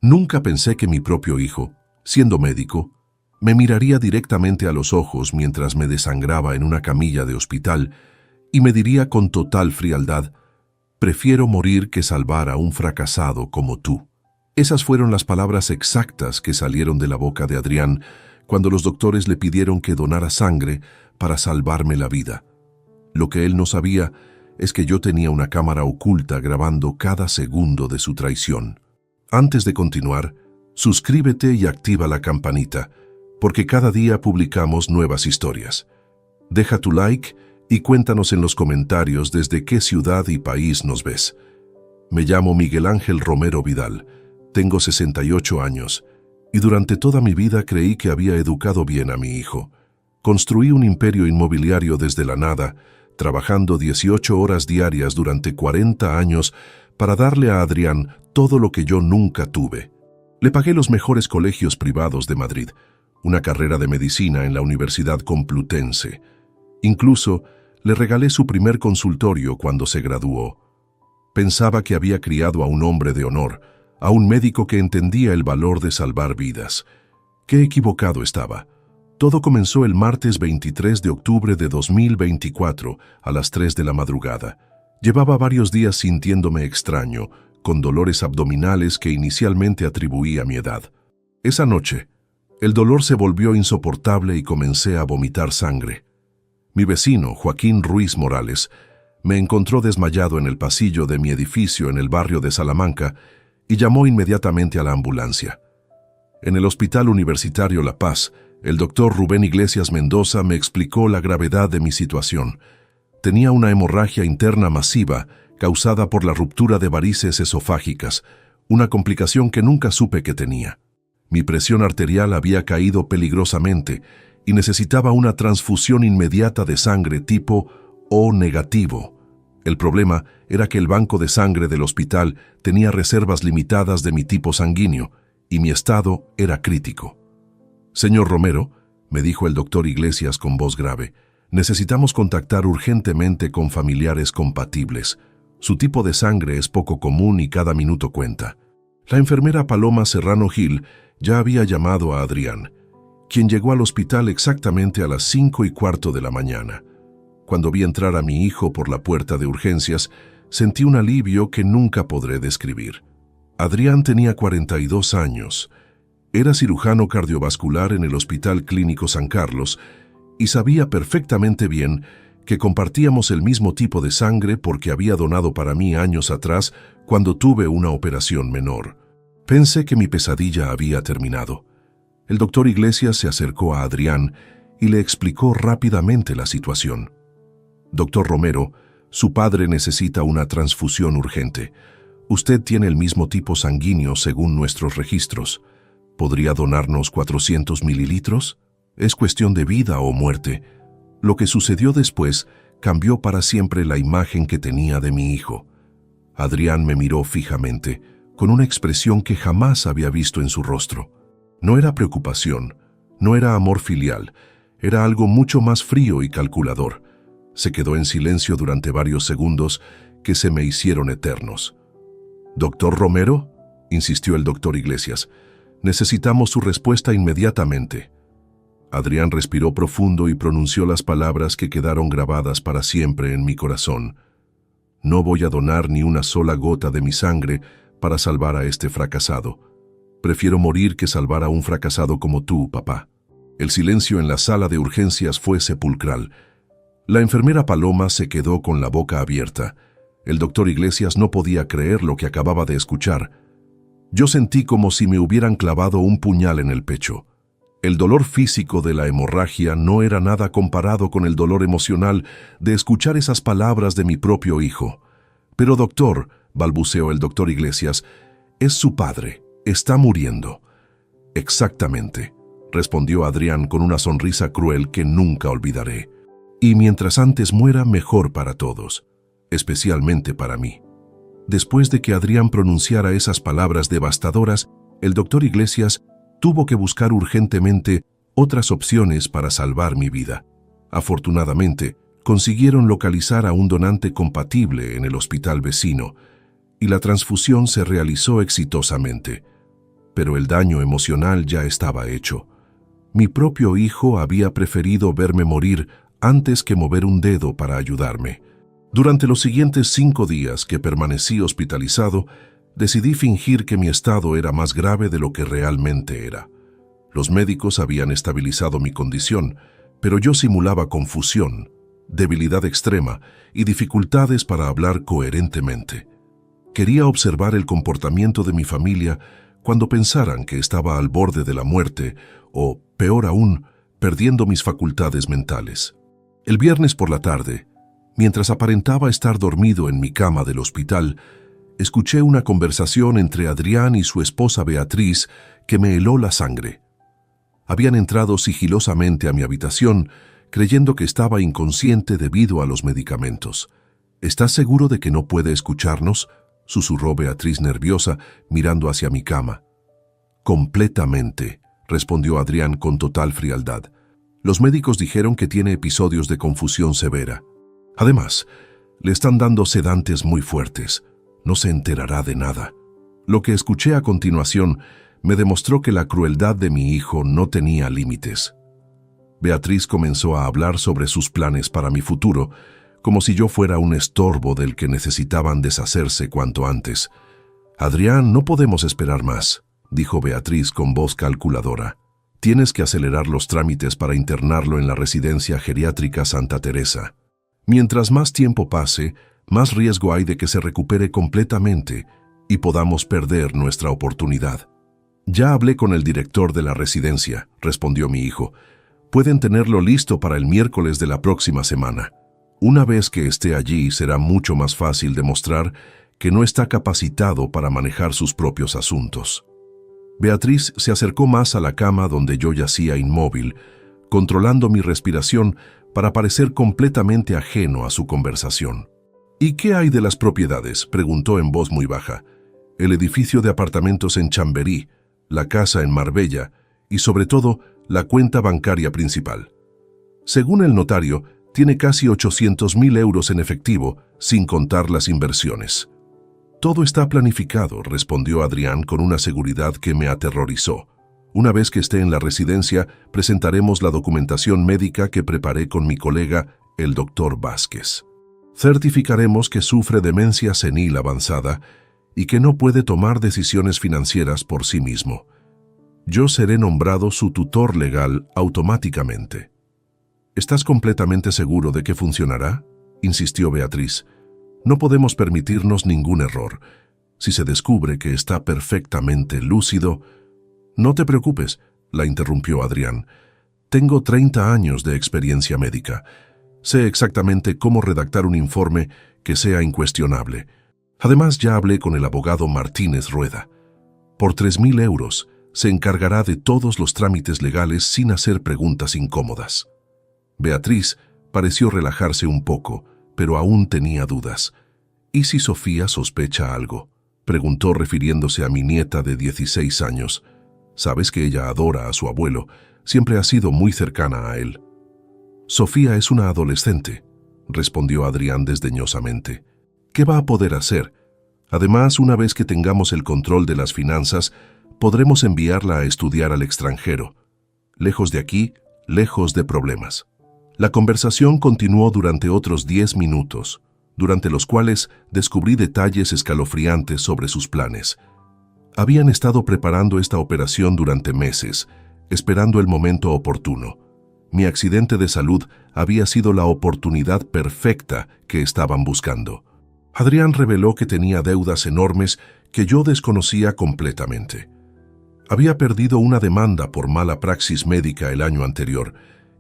Nunca pensé que mi propio hijo, siendo médico, me miraría directamente a los ojos mientras me desangraba en una camilla de hospital y me diría con total frialdad: prefiero morir que salvar a un fracasado como tú. Esas fueron las palabras exactas que salieron de la boca de Adrián cuando los doctores le pidieron que donara sangre para salvarme la vida. Lo que él no sabía es que yo tenía una cámara oculta grabando cada segundo de su traición. Antes de continuar, suscríbete y activa la campanita, porque cada día publicamos nuevas historias. Deja tu like y cuéntanos en los comentarios desde qué ciudad y país nos ves. Me llamo Miguel Ángel Romero Vidal, tengo 68 años, y durante toda mi vida creí que había educado bien a mi hijo. Construí un imperio inmobiliario desde la nada, trabajando 18 horas diarias durante 40 años para darle a Adrián todo lo que yo nunca tuve. Le pagué los mejores colegios privados de Madrid, una carrera de medicina en la Universidad Complutense. Incluso le regalé su primer consultorio cuando se graduó. Pensaba que había criado a un hombre de honor, a un médico que entendía el valor de salvar vidas. Qué equivocado estaba. Todo comenzó el martes 23 de octubre de 2024, a las 3 de la madrugada. Llevaba varios días sintiéndome extraño, con dolores abdominales que inicialmente atribuí a mi edad. Esa noche, el dolor se volvió insoportable y comencé a vomitar sangre. Mi vecino, Joaquín Ruiz Morales, me encontró desmayado en el pasillo de mi edificio en el barrio de Salamanca y llamó inmediatamente a la ambulancia. En el Hospital Universitario La Paz, el doctor Rubén Iglesias Mendoza me explicó la gravedad de mi situación. Tenía una hemorragia interna masiva causada por la ruptura de varices esofágicas, una complicación que nunca supe que tenía. Mi presión arterial había caído peligrosamente y necesitaba una transfusión inmediata de sangre tipo O negativo. El problema era que el banco de sangre del hospital tenía reservas limitadas de mi tipo sanguíneo y mi estado era crítico. «Señor Romero», me dijo el doctor Iglesias con voz grave, «necesitamos contactar urgentemente con familiares compatibles. Su tipo de sangre es poco común y cada minuto cuenta». La enfermera Paloma Serrano Gil ya había llamado a Adrián, quien llegó al hospital exactamente a las 5:15 de la mañana. Cuando vi entrar a mi hijo por la puerta de urgencias, sentí un alivio que nunca podré describir. Adrián tenía 42 años. Era cirujano cardiovascular en el Hospital Clínico San Carlos y sabía perfectamente bien que compartíamos el mismo tipo de sangre porque había donado para mí años atrás cuando tuve una operación menor. Pensé que mi pesadilla había terminado. El doctor Iglesias se acercó a Adrián y le explicó rápidamente la situación. «Doctor Romero, su padre necesita una transfusión urgente. Usted tiene el mismo tipo sanguíneo según nuestros registros. ¿Podría donarnos 400 mililitros? Es cuestión de vida o muerte». Lo que sucedió después cambió para siempre la imagen que tenía de mi hijo. Adrián me miró fijamente, con una expresión que jamás había visto en su rostro. No era preocupación, no era amor filial, era algo mucho más frío y calculador. Se quedó en silencio durante varios segundos que se me hicieron eternos. «¿Doctor Romero?», insistió el doctor Iglesias. «Necesitamos su respuesta inmediatamente». Adrián respiró profundo y pronunció las palabras que quedaron grabadas para siempre en mi corazón. «No voy a donar ni una sola gota de mi sangre para salvar a este fracasado. Prefiero morir que salvar a un fracasado como tú, papá». El silencio en la sala de urgencias fue sepulcral. La enfermera Paloma se quedó con la boca abierta. El doctor Iglesias no podía creer lo que acababa de escuchar. Yo sentí como si me hubieran clavado un puñal en el pecho. El dolor físico de la hemorragia no era nada comparado con el dolor emocional de escuchar esas palabras de mi propio hijo. «Pero doctor», balbuceó el doctor Iglesias, «es su padre, está muriendo». «Exactamente», respondió Adrián con una sonrisa cruel que nunca olvidaré. «Y mientras antes muera, mejor para todos, especialmente para mí». Después de que Adrián pronunciara esas palabras devastadoras, el doctor Iglesias tuvo que buscar urgentemente otras opciones para salvar mi vida. Afortunadamente, consiguieron localizar a un donante compatible en el hospital vecino y la transfusión se realizó exitosamente. pero el daño emocional ya estaba hecho. Mi propio hijo había preferido verme morir antes que mover un dedo para ayudarme. Durante los siguientes 5 días que permanecí hospitalizado, decidí fingir que mi estado era más grave de lo que realmente era. Los médicos habían estabilizado mi condición, pero yo simulaba confusión, debilidad extrema y dificultades para hablar coherentemente. Quería observar el comportamiento de mi familia cuando pensaran que estaba al borde de la muerte o, peor aún, perdiendo mis facultades mentales. El viernes por la tarde, mientras aparentaba estar dormido en mi cama del hospital, escuché una conversación entre Adrián y su esposa Beatriz que me heló la sangre. Habían entrado sigilosamente a mi habitación, creyendo que estaba inconsciente debido a los medicamentos. ¿Estás seguro de que no puede escucharnos?, susurró Beatriz nerviosa, mirando hacia mi cama. Completamente, respondió Adrián con total frialdad. Los médicos dijeron que tiene episodios de confusión severa. Además, le están dando sedantes muy fuertes. No se enterará de nada. Lo que escuché a continuación me demostró que la crueldad de mi hijo no tenía límites. Beatriz comenzó a hablar sobre sus planes para mi futuro, como si yo fuera un estorbo del que necesitaban deshacerse cuanto antes. «Adrián, no podemos esperar más», dijo Beatriz con voz calculadora. «Tienes que acelerar los trámites para internarlo en la residencia geriátrica Santa Teresa. Mientras más tiempo pase, más riesgo hay de que se recupere completamente y podamos perder nuestra oportunidad». «Ya hablé con el director de la residencia», respondió mi hijo. «Pueden tenerlo listo para el miércoles de la próxima semana. Una vez que esté allí, será mucho más fácil demostrar que no está capacitado para manejar sus propios asuntos». Beatriz se acercó más a la cama donde yo yacía inmóvil, controlando mi respiración para parecer completamente ajeno a su conversación. «¿Y qué hay de las propiedades?», preguntó en voz muy baja. «El edificio de apartamentos en Chamberí, la casa en Marbella y, sobre todo, la cuenta bancaria principal. Según el notario, tiene casi 800.000 euros en efectivo, sin contar las inversiones». «Todo está planificado», respondió Adrián con una seguridad que me aterrorizó. «Una vez que esté en la residencia, presentaremos la documentación médica que preparé con mi colega, el doctor Vázquez. Certificaremos que sufre demencia senil avanzada y que no puede tomar decisiones financieras por sí mismo. Yo seré nombrado su tutor legal automáticamente». «¿Estás completamente seguro de que funcionará?», insistió Beatriz. «No podemos permitirnos ningún error. Si se descubre que está perfectamente lúcido...» «No te preocupes», la interrumpió Adrián. «Tengo 30 años de experiencia médica. Sé exactamente cómo redactar un informe que sea incuestionable. Además, ya hablé con el abogado Martínez Rueda. Por 3.000 euros se encargará de todos los trámites legales sin hacer preguntas incómodas». Beatriz pareció relajarse un poco, pero aún tenía dudas. «¿Y si Sofía sospecha algo?», preguntó refiriéndose a mi nieta de 16 años. «Sabes que ella adora a su abuelo, siempre ha sido muy cercana a él». «Sofía es una adolescente», respondió Adrián desdeñosamente. «¿Qué va a poder hacer? Además, una vez que tengamos el control de las finanzas, podremos enviarla a estudiar al extranjero. Lejos de aquí, lejos de problemas». La conversación continuó durante otros 10 minutos, durante los cuales descubrí detalles escalofriantes sobre sus planes. Habían estado preparando esta operación durante meses, esperando el momento oportuno. Mi accidente de salud había sido la oportunidad perfecta que estaban buscando. Adrián reveló que tenía deudas enormes que yo desconocía completamente. Había perdido una demanda por mala praxis médica el año anterior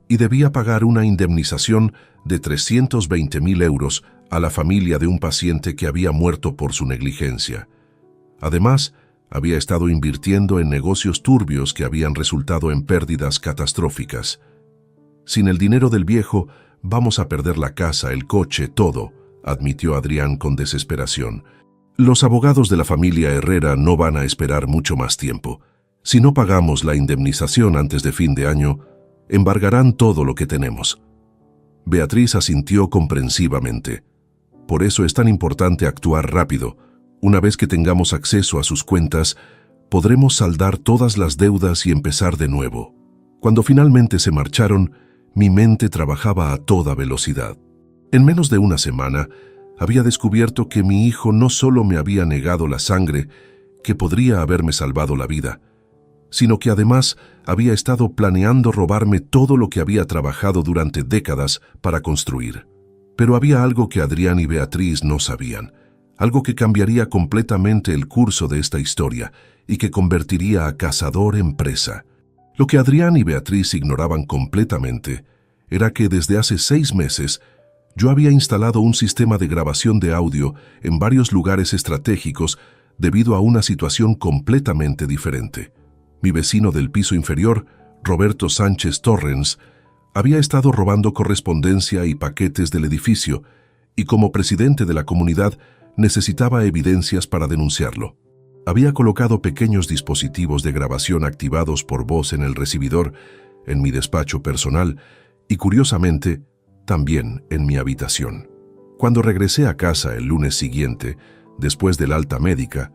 y debía pagar una indemnización de 320.000 euros a la familia de un paciente que había muerto por su negligencia. Además, había estado invirtiendo en negocios turbios que habían resultado en pérdidas catastróficas. «Sin el dinero del viejo, vamos a perder la casa, el coche, todo», admitió Adrián con desesperación. «Los abogados de la familia Herrera no van a esperar mucho más tiempo. Si no pagamos la indemnización antes de fin de año, embargarán todo lo que tenemos». Beatriz asintió comprensivamente. «Por eso es tan importante actuar rápido. Una vez que tengamos acceso a sus cuentas, podremos saldar todas las deudas y empezar de nuevo. Cuando finalmente se marcharon, mi mente trabajaba a toda velocidad. En menos de una semana, había descubierto que mi hijo no solo me había negado la sangre, que podría haberme salvado la vida, sino que además había estado planeando robarme todo lo que había trabajado durante décadas para construir. Pero había algo que Adrián y Beatriz no sabían, algo que cambiaría completamente el curso de esta historia y que convertiría a Cazador en presa. Lo que Adrián y Beatriz ignoraban completamente era que desde hace 6 meses yo había instalado un sistema de grabación de audio en varios lugares estratégicos debido a una situación completamente diferente. Mi vecino del piso inferior, Roberto Sánchez Torrens, había estado robando correspondencia y paquetes del edificio y como presidente de la comunidad necesitaba evidencias para denunciarlo. Había colocado pequeños dispositivos de grabación activados por voz en el recibidor, en mi despacho personal y, curiosamente, también en mi habitación. Cuando regresé a casa el lunes siguiente, después del alta médica,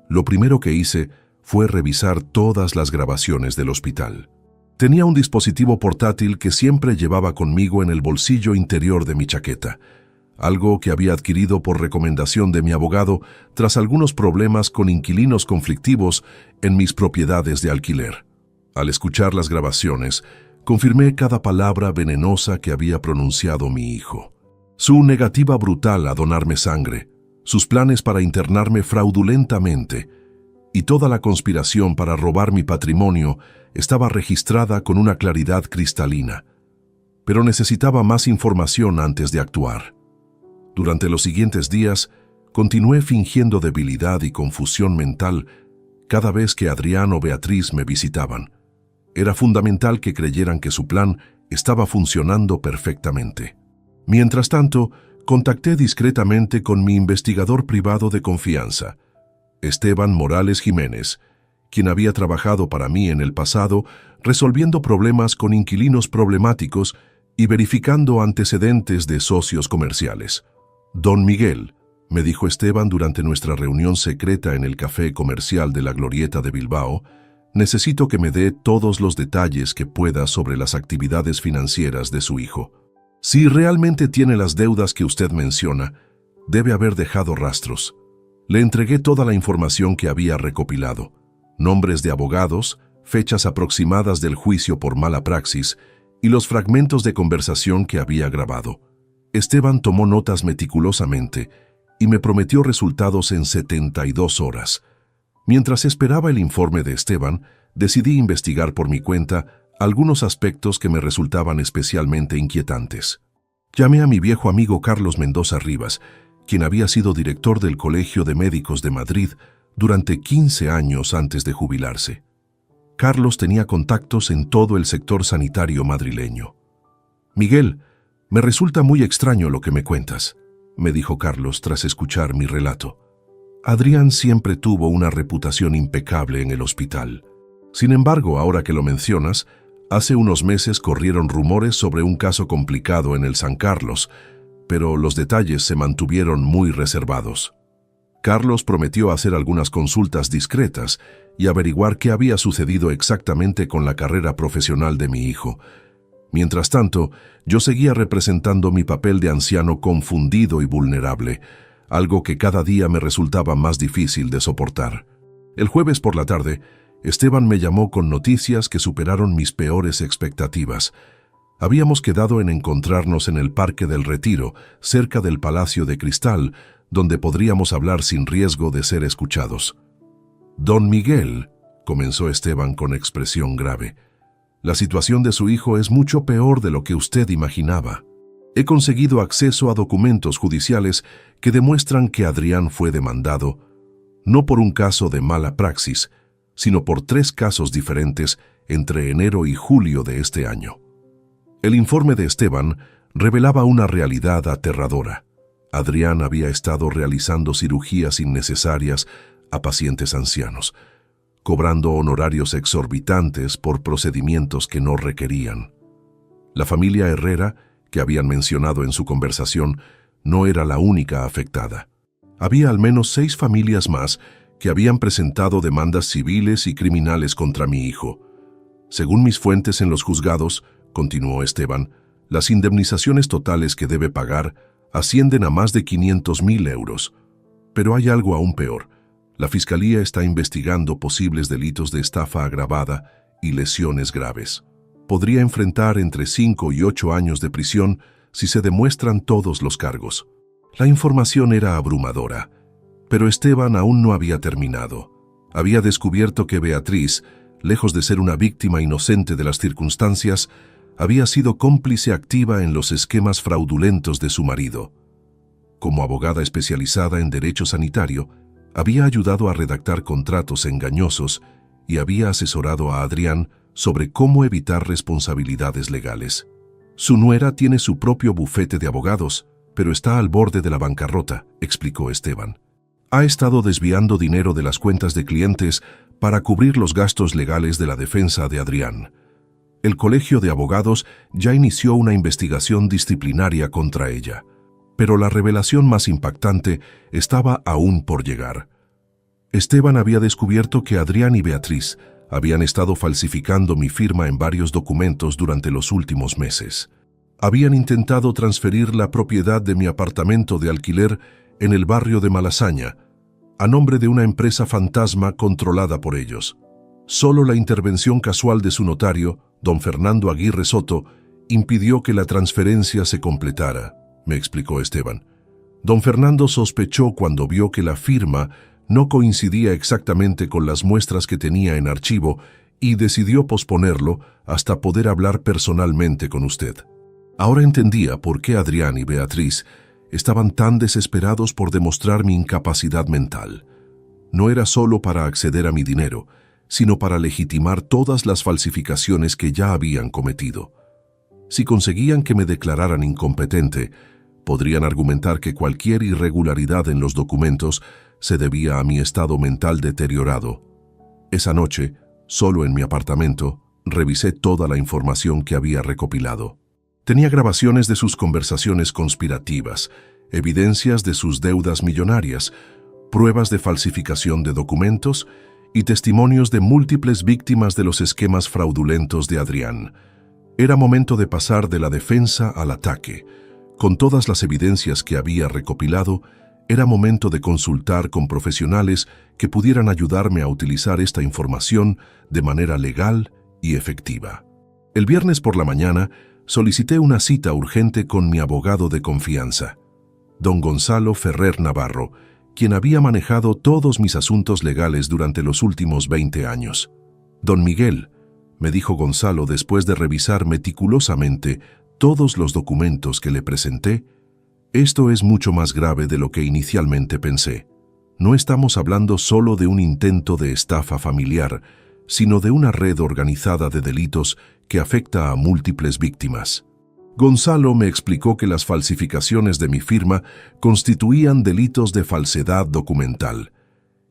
lo primero que hice fue revisar todas las grabaciones del hospital. Tenía un dispositivo portátil que siempre llevaba conmigo en el bolsillo interior de mi chaqueta, algo que había adquirido por recomendación de mi abogado tras algunos problemas con inquilinos conflictivos en mis propiedades de alquiler. Al escuchar las grabaciones, confirmé cada palabra venenosa que había pronunciado mi hijo. Su negativa brutal a donarme sangre, sus planes para internarme fraudulentamente y toda la conspiración para robar mi patrimonio estaba registrada con una claridad cristalina. Pero necesitaba más información antes de actuar. Durante los siguientes días, continué fingiendo debilidad y confusión mental cada vez que Adrián o Beatriz me visitaban. Era fundamental que creyeran que su plan estaba funcionando perfectamente. Mientras tanto, contacté discretamente con mi investigador privado de confianza, Esteban Morales Jiménez, quien había trabajado para mí en el pasado resolviendo problemas con inquilinos problemáticos y verificando antecedentes de socios comerciales. «Don Miguel», me dijo Esteban durante nuestra reunión secreta en el café comercial de la Glorieta de Bilbao, «necesito que me dé todos los detalles que pueda sobre las actividades financieras de su hijo. Si realmente tiene las deudas que usted menciona, debe haber dejado rastros». Le entregué toda la información que había recopilado, nombres de abogados, fechas aproximadas del juicio por mala praxis y los fragmentos de conversación que había grabado. Esteban tomó notas meticulosamente y me prometió resultados en 72 horas. Mientras esperaba el informe de Esteban, decidí investigar por mi cuenta algunos aspectos que me resultaban especialmente inquietantes. Llamé a mi viejo amigo Carlos Mendoza Rivas, quien había sido director del Colegio de Médicos de Madrid durante 15 años antes de jubilarse. Carlos tenía contactos en todo el sector sanitario madrileño. «Miguel, me resulta muy extraño lo que me cuentas», me dijo Carlos tras escuchar mi relato. «Adrián siempre tuvo una reputación impecable en el hospital. Sin embargo, ahora que lo mencionas, hace unos meses corrieron rumores sobre un caso complicado en el San Carlos, pero los detalles se mantuvieron muy reservados. Carlos prometió hacer algunas consultas discretas y averiguar qué había sucedido exactamente con la carrera profesional de mi hijo. Mientras tanto, yo seguía representando mi papel de anciano confundido y vulnerable, algo que cada día me resultaba más difícil de soportar. El jueves por la tarde, Esteban me llamó con noticias que superaron mis peores expectativas. Habíamos quedado en encontrarnos en el Parque del Retiro, cerca del Palacio de Cristal, donde podríamos hablar sin riesgo de ser escuchados. «Don Miguel», comenzó Esteban con expresión grave, «la situación de su hijo es mucho peor de lo que usted imaginaba. He conseguido acceso a documentos judiciales que demuestran que Adrián fue demandado, no por un caso de mala praxis, sino por 3 casos diferentes entre enero y julio de este año». El informe de Esteban revelaba una realidad aterradora. Adrián había estado realizando cirugías innecesarias a pacientes ancianos, cobrando honorarios exorbitantes por procedimientos que no requerían. La familia Herrera, que habían mencionado en su conversación, no era la única afectada. Había al menos 6 familias más que habían presentado demandas civiles y criminales contra mi hijo. Según mis fuentes en los juzgados, continuó Esteban, las indemnizaciones totales que debe pagar ascienden a más de 500.000 euros. Pero hay algo aún peor. La Fiscalía está investigando posibles delitos de estafa agravada y lesiones graves. Podría enfrentar entre 5 y 8 años de prisión si se demuestran todos los cargos. La información era abrumadora, pero Esteban aún no había terminado. Había descubierto que Beatriz, lejos de ser una víctima inocente de las circunstancias, había sido cómplice activa en los esquemas fraudulentos de su marido. Como abogada especializada en derecho sanitario, había ayudado a redactar contratos engañosos y había asesorado a Adrián sobre cómo evitar responsabilidades legales. Su nuera tiene su propio bufete de abogados, pero está al borde de la bancarrota, explicó Esteban. Ha estado desviando dinero de las cuentas de clientes para cubrir los gastos legales de la defensa de Adrián. El Colegio de Abogados ya inició una investigación disciplinaria contra ella, pero la revelación más impactante estaba aún por llegar. Esteban había descubierto que Adrián y Beatriz habían estado falsificando mi firma en varios documentos durante los últimos meses. Habían intentado transferir la propiedad de mi apartamento de alquiler en el barrio de Malasaña, a nombre de una empresa fantasma controlada por ellos. Solo la intervención casual de su notario, don Fernando Aguirre Soto, impidió que la transferencia se completara, me explicó Esteban. Don Fernando sospechó cuando vio que la firma no coincidía exactamente con las muestras que tenía en archivo y decidió posponerlo hasta poder hablar personalmente con usted. Ahora entendía por qué Adrián y Beatriz estaban tan desesperados por demostrar mi incapacidad mental. No era solo para acceder a mi dinero, sino para legitimar todas las falsificaciones que ya habían cometido. Si conseguían que me declararan incompetente, podrían argumentar que cualquier irregularidad en los documentos se debía a mi estado mental deteriorado. Esa noche, solo en mi apartamento, revisé toda la información que había recopilado. Tenía grabaciones de sus conversaciones conspirativas, evidencias de sus deudas millonarias, pruebas de falsificación de documentos y testimonios de múltiples víctimas de los esquemas fraudulentos de Adrián. Era momento de pasar de la defensa al ataque. Con todas las evidencias que había recopilado, era momento de consultar con profesionales que pudieran ayudarme a utilizar esta información de manera legal y efectiva. El viernes por la mañana, solicité una cita urgente con mi abogado de confianza, don Gonzalo Ferrer Navarro, quien había manejado todos mis asuntos legales durante los últimos 20 años. Don Miguel, me dijo Gonzalo después de revisar meticulosamente todos los documentos que le presenté, esto es mucho más grave de lo que inicialmente pensé. No estamos hablando solo de un intento de estafa familiar, sino de una red organizada de delitos que afecta a múltiples víctimas. Gonzalo me explicó que las falsificaciones de mi firma constituían delitos de falsedad documental,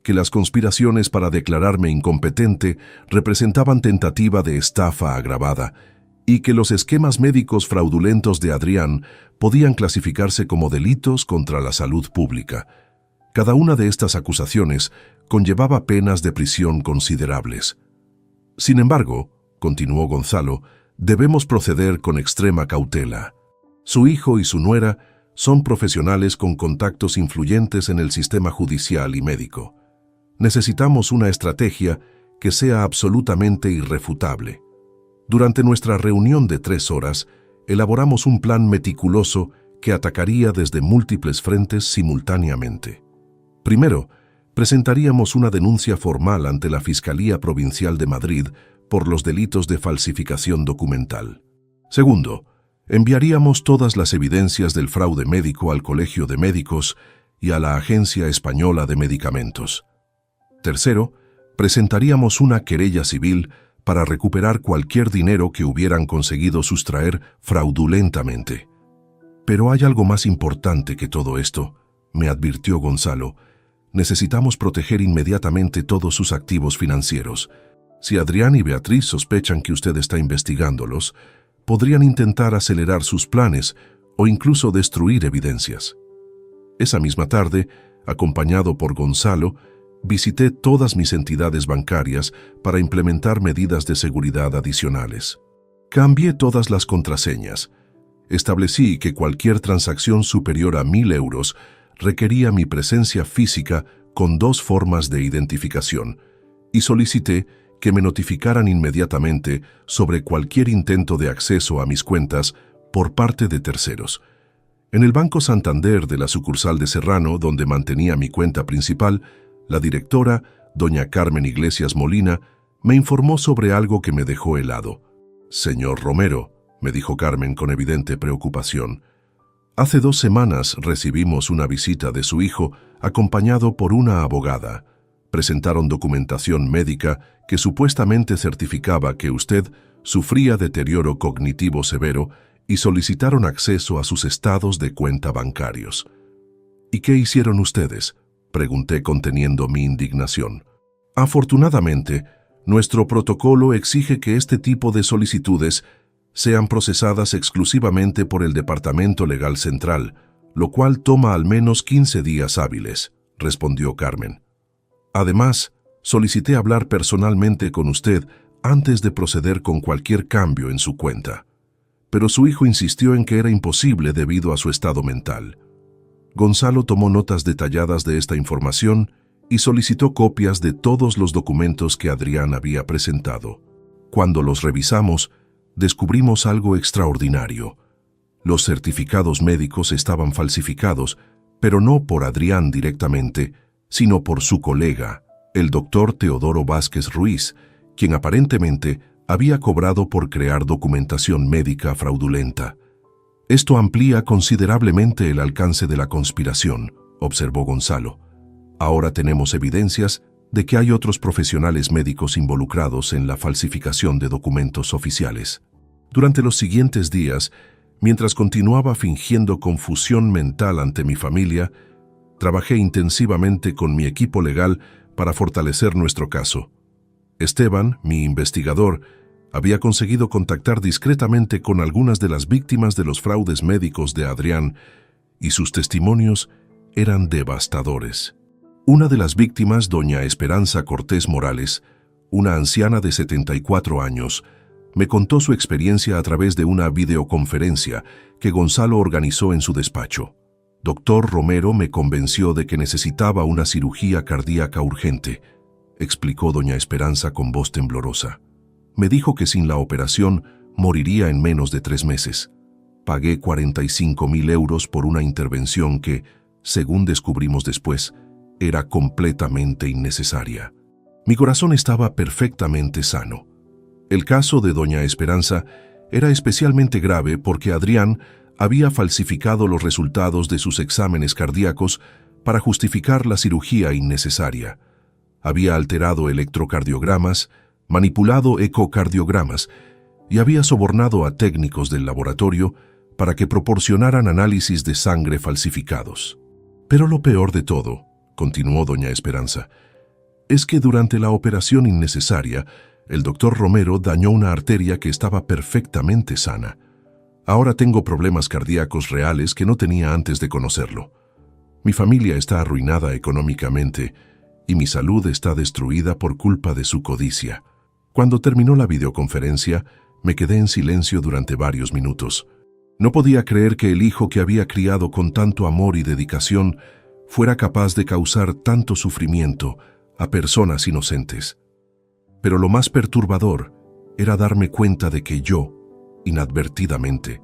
que las conspiraciones para declararme incompetente representaban tentativa de estafa agravada y que los esquemas médicos fraudulentos de Adrián podían clasificarse como delitos contra la salud pública. Cada una de estas acusaciones conllevaba penas de prisión considerables. Sin embargo, continuó Gonzalo, debemos proceder con extrema cautela. Su hijo y su nuera son profesionales con contactos influyentes en el sistema judicial y médico. Necesitamos una estrategia que sea absolutamente irrefutable. Durante nuestra reunión de 3 horas, elaboramos un plan meticuloso que atacaría desde múltiples frentes simultáneamente. Primero, presentaríamos una denuncia formal ante la Fiscalía Provincial de Madrid por los delitos de falsificación documental. Segundo, enviaríamos todas las evidencias del fraude médico al Colegio de Médicos y a la Agencia Española de Medicamentos. Tercero, presentaríamos una querella civil para recuperar cualquier dinero que hubieran conseguido sustraer fraudulentamente. Pero hay algo más importante que todo esto, me advirtió Gonzalo. Necesitamos proteger inmediatamente todos sus activos financieros. Si Adrián y Beatriz sospechan que usted está investigándolos, podrían intentar acelerar sus planes o incluso destruir evidencias. Esa misma tarde, acompañado por Gonzalo, visité todas mis entidades bancarias para implementar medidas de seguridad adicionales. Cambié todas las contraseñas. Establecí que cualquier transacción superior a 1.000 euros requería mi presencia física con 2 formas de identificación y solicité que me notificaran inmediatamente sobre cualquier intento de acceso a mis cuentas por parte de terceros. En el Banco Santander de la sucursal de Serrano, donde mantenía mi cuenta principal, la directora, doña Carmen Iglesias Molina, me informó sobre algo que me dejó helado. «Señor Romero», me dijo Carmen con evidente preocupación, «hace 2 semanas recibimos una visita de su hijo acompañado por una abogada. Presentaron documentación médica que supuestamente certificaba que usted sufría deterioro cognitivo severo y solicitaron acceso a sus estados de cuenta bancarios». «¿Y qué hicieron ustedes?», pregunté conteniendo mi indignación. «Afortunadamente, nuestro protocolo exige que este tipo de solicitudes sean procesadas exclusivamente por el Departamento Legal Central, lo cual toma al menos 15 días hábiles», respondió Carmen. «Además, solicité hablar personalmente con usted antes de proceder con cualquier cambio en su cuenta. Pero su hijo insistió en que era imposible debido a su estado mental». Gonzalo tomó notas detalladas de esta información y solicitó copias de todos los documentos que Adrián había presentado. Cuando los revisamos, descubrimos algo extraordinario. Los certificados médicos estaban falsificados, pero no por Adrián directamente, sino por su colega, el doctor Teodoro Vázquez Ruiz, quien aparentemente había cobrado por crear documentación médica fraudulenta. «Esto amplía considerablemente el alcance de la conspiración», observó Gonzalo. «Ahora tenemos evidencias de que hay otros profesionales médicos involucrados en la falsificación de documentos oficiales». Durante los siguientes días, mientras continuaba fingiendo confusión mental ante mi familia, trabajé intensivamente con mi equipo legal para fortalecer nuestro caso. Esteban, mi investigador, había conseguido contactar discretamente con algunas de las víctimas de los fraudes médicos de Adrián, y sus testimonios eran devastadores. Una de las víctimas, doña Esperanza Cortés Morales, una anciana de 74 años, me contó su experiencia a través de una videoconferencia que Gonzalo organizó en su despacho. «Doctor Romero me convenció de que necesitaba una cirugía cardíaca urgente», explicó doña Esperanza con voz temblorosa. «Me dijo que sin la operación moriría en menos de 3 meses. Pagué 45.000 euros por una intervención que, según descubrimos después, era completamente innecesaria. Mi corazón estaba perfectamente sano. El caso de doña Esperanza era especialmente grave porque Adrián había falsificado los resultados de sus exámenes cardíacos para justificar la cirugía innecesaria. Había alterado electrocardiogramas, manipulado ecocardiogramas y había sobornado a técnicos del laboratorio para que proporcionaran análisis de sangre falsificados. Pero lo peor de todo, continuó doña Esperanza, es que durante la operación innecesaria, el doctor Romero dañó una arteria que estaba perfectamente sana. Ahora tengo problemas cardíacos reales que no tenía antes de conocerlo. Mi familia está arruinada económicamente y mi salud está destruida por culpa de su codicia». Cuando terminó la videoconferencia, me quedé en silencio durante varios minutos. No podía creer que el hijo que había criado con tanto amor y dedicación fuera capaz de causar tanto sufrimiento a personas inocentes. Pero lo más perturbador era darme cuenta de que yo, inadvertidamente,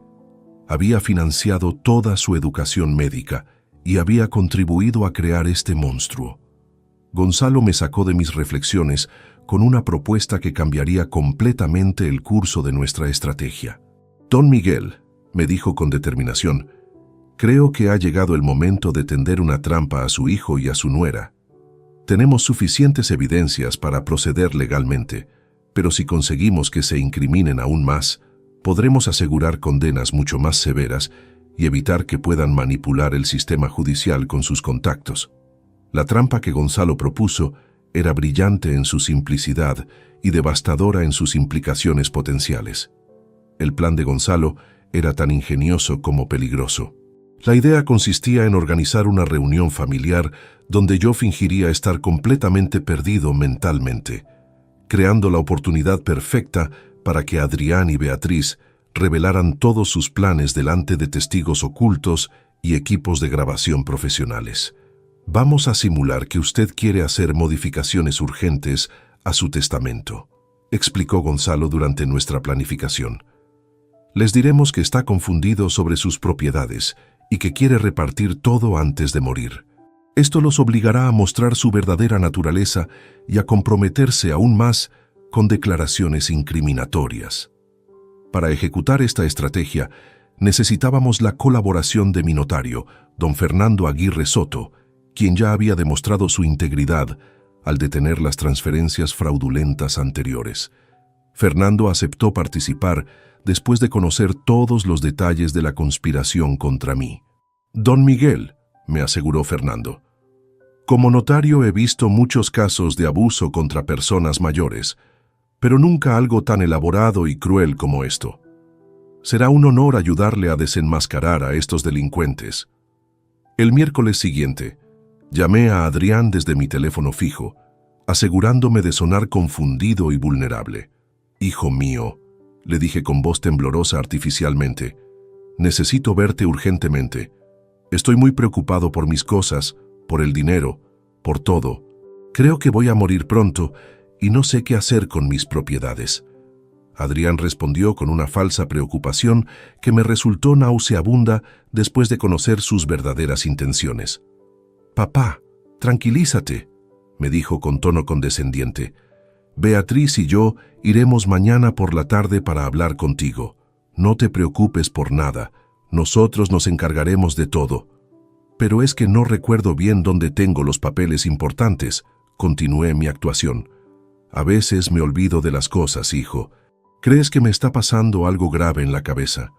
había financiado toda su educación médica y había contribuido a crear este monstruo. Gonzalo me sacó de mis reflexiones con una propuesta que cambiaría completamente el curso de nuestra estrategia. «Don Miguel», me dijo con determinación, «creo que ha llegado el momento de tender una trampa a su hijo y a su nuera. Tenemos suficientes evidencias para proceder legalmente, pero si conseguimos que se incriminen aún más, podremos asegurar condenas mucho más severas y evitar que puedan manipular el sistema judicial con sus contactos». La trampa que Gonzalo propuso era brillante en su simplicidad y devastadora en sus implicaciones potenciales. El plan de Gonzalo era tan ingenioso como peligroso. La idea consistía en organizar una reunión familiar donde yo fingiría estar completamente perdido mentalmente, creando la oportunidad perfecta para que Adrián y Beatriz revelaran todos sus planes delante de testigos ocultos y equipos de grabación profesionales. Vamos a simular que usted quiere hacer modificaciones urgentes a su testamento, explicó Gonzalo durante nuestra planificación. Les diremos que está confundido sobre sus propiedades y que quiere repartir todo antes de morir. Esto los obligará a mostrar su verdadera naturaleza y a comprometerse aún más con declaraciones incriminatorias. Para ejecutar esta estrategia, necesitábamos la colaboración de mi notario, don Fernando Aguirre Soto, quien ya había demostrado su integridad al detener las transferencias fraudulentas anteriores. Fernando aceptó participar después de conocer todos los detalles de la conspiración contra mí. «Don Miguel», me aseguró Fernando, «como notario he visto muchos casos de abuso contra personas mayores, pero nunca algo tan elaborado y cruel como esto. Será un honor ayudarle a desenmascarar a estos delincuentes». El miércoles siguiente, llamé a Adrián desde mi teléfono fijo, asegurándome de sonar confundido y vulnerable. «Hijo mío», le dije con voz temblorosa artificialmente, «necesito verte urgentemente. Estoy muy preocupado por mis cosas, por el dinero, por todo. Creo que voy a morir pronto y no sé qué hacer con mis propiedades». Adrián respondió con una falsa preocupación que me resultó nauseabunda después de conocer sus verdaderas intenciones. «Papá, tranquilízate», me dijo con tono condescendiente. «Beatriz y yo iremos mañana por la tarde para hablar contigo. No te preocupes por nada, nosotros nos encargaremos de todo». «Pero es que no recuerdo bien dónde tengo los papeles importantes», continué mi actuación. «A veces me olvido de las cosas, hijo. ¿Crees que me está pasando algo grave en la cabeza?»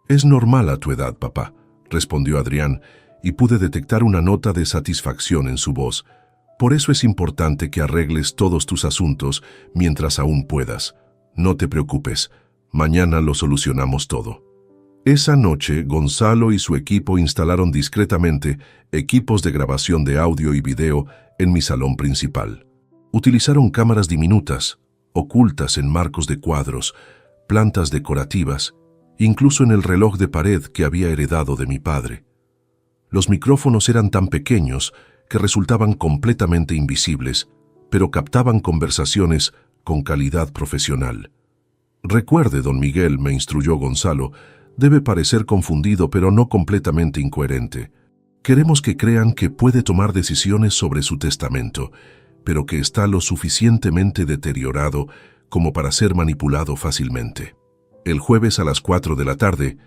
«Es normal a tu edad, papá», respondió Adrián, y pude detectar una nota de satisfacción en su voz. «Por eso es importante que arregles todos tus asuntos mientras aún puedas. No te preocupes, mañana lo solucionamos todo». Esa noche, Gonzalo y su equipo instalaron discretamente equipos de grabación de audio y video en mi salón principal. Utilizaron cámaras diminutas, ocultas en marcos de cuadros, plantas decorativas, incluso en el reloj de pared que había heredado de mi padre. Los micrófonos eran tan pequeños que resultaban completamente invisibles, pero captaban conversaciones con calidad profesional. «Recuerde, don Miguel», me instruyó Gonzalo, «debe parecer confundido pero no completamente incoherente. Queremos que crean que puede tomar decisiones sobre su testamento, pero que está lo suficientemente deteriorado como para ser manipulado fácilmente». El jueves a las 4 de la tarde,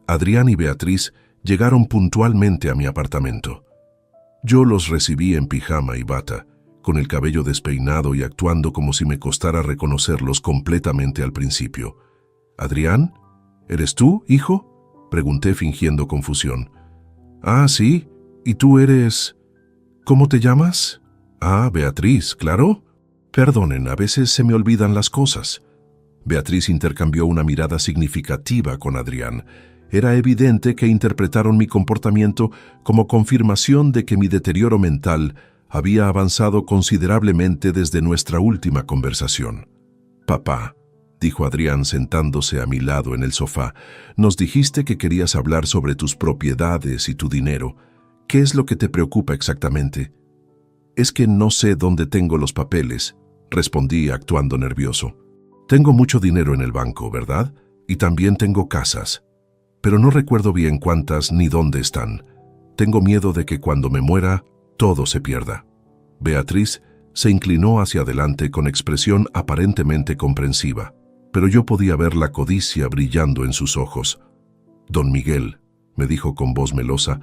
Adrián y Beatriz llegaron puntualmente a mi apartamento. Yo los recibí en pijama y bata, con el cabello despeinado y actuando como si me costara reconocerlos completamente al principio. «¿Adrián? ¿Eres tú, hijo?», pregunté fingiendo confusión. «Ah, sí. ¿Y tú eres...? ¿Cómo te llamas?» «Ah, Beatriz, claro». «Perdonen, a veces se me olvidan las cosas». Beatriz intercambió una mirada significativa con Adrián. Era evidente que interpretaron mi comportamiento como confirmación de que mi deterioro mental había avanzado considerablemente desde nuestra última conversación. «Papá», dijo Adrián sentándose a mi lado en el sofá, «nos dijiste que querías hablar sobre tus propiedades y tu dinero. ¿Qué es lo que te preocupa exactamente?» «Es que no sé dónde tengo los papeles», respondí actuando nervioso. «Tengo mucho dinero en el banco, ¿verdad? Y también tengo casas. Pero no recuerdo bien cuántas ni dónde están. Tengo miedo de que cuando me muera, todo se pierda». Beatriz se inclinó hacia adelante con expresión aparentemente comprensiva, pero yo podía ver la codicia brillando en sus ojos. «Don Miguel», me dijo con voz melosa,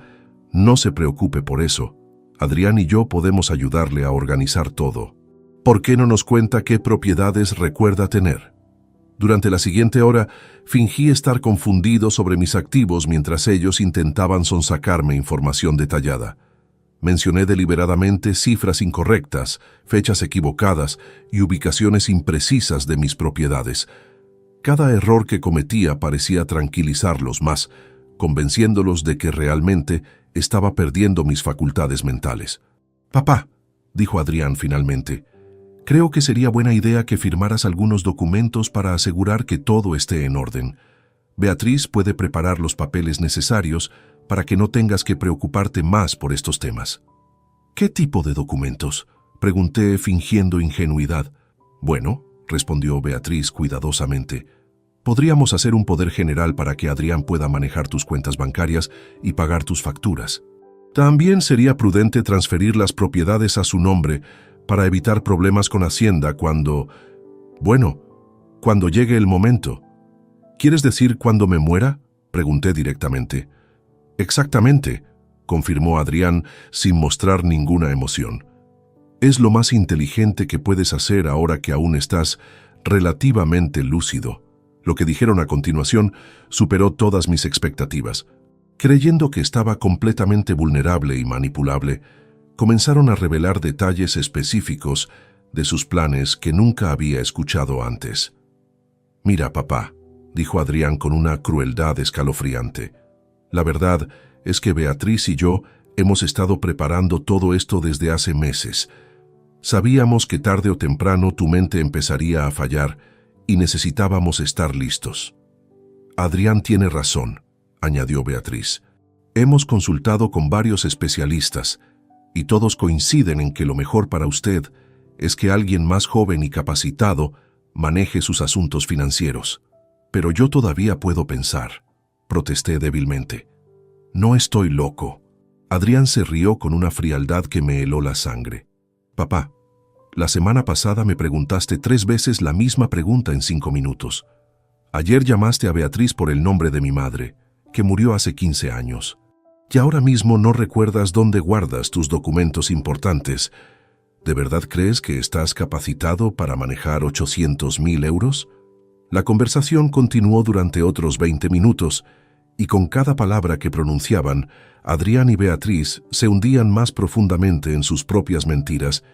«no se preocupe por eso. Adrián y yo podemos ayudarle a organizar todo. ¿Por qué no nos cuenta qué propiedades recuerda tener?» Durante la siguiente hora, fingí estar confundido sobre mis activos mientras ellos intentaban sonsacarme información detallada. Mencioné deliberadamente cifras incorrectas, fechas equivocadas y ubicaciones imprecisas de mis propiedades. Cada error que cometía parecía tranquilizarlos más, convenciéndolos de que realmente estaba perdiendo mis facultades mentales. «Papá», dijo Adrián finalmente, «creo que sería buena idea que firmaras algunos documentos para asegurar que todo esté en orden. Beatriz puede preparar los papeles necesarios para que no tengas que preocuparte más por estos temas». «¿Qué tipo de documentos?», pregunté fingiendo ingenuidad. «Bueno», respondió Beatriz cuidadosamente, «podríamos hacer un poder general para que Adrián pueda manejar tus cuentas bancarias y pagar tus facturas. También sería prudente transferir las propiedades a su nombre para evitar problemas con Hacienda cuando llegue el momento». «¿Quieres decir cuando me muera?», pregunté directamente. «Exactamente», confirmó Adrián sin mostrar ninguna emoción. «Es lo más inteligente que puedes hacer ahora que aún estás relativamente lúcido». Lo que dijeron a continuación superó todas mis expectativas. Creyendo que estaba completamente vulnerable y manipulable, comenzaron a revelar detalles específicos de sus planes que nunca había escuchado antes. «Mira, papá», dijo Adrián con una crueldad escalofriante, «la verdad es que Beatriz y yo hemos estado preparando todo esto desde hace meses. Sabíamos que tarde o temprano tu mente empezaría a fallar y necesitábamos estar listos». «Adrián tiene razón», añadió Beatriz. «Hemos consultado con varios especialistas y todos coinciden en que lo mejor para usted es que alguien más joven y capacitado maneje sus asuntos financieros». «Pero yo todavía puedo pensar», protesté débilmente. «No estoy loco». Adrián se rió con una frialdad que me heló la sangre. «Papá, la semana pasada me preguntaste 3 veces la misma pregunta en 5 minutos. Ayer llamaste a Beatriz por el nombre de mi madre, que murió hace 15 años. Y ahora mismo no recuerdas dónde guardas tus documentos importantes. ¿De verdad crees que estás capacitado para manejar 800.000 euros? La conversación continuó durante otros 20 minutos, y con cada palabra que pronunciaban, Adrián y Beatriz se hundían más profundamente en sus propias mentiras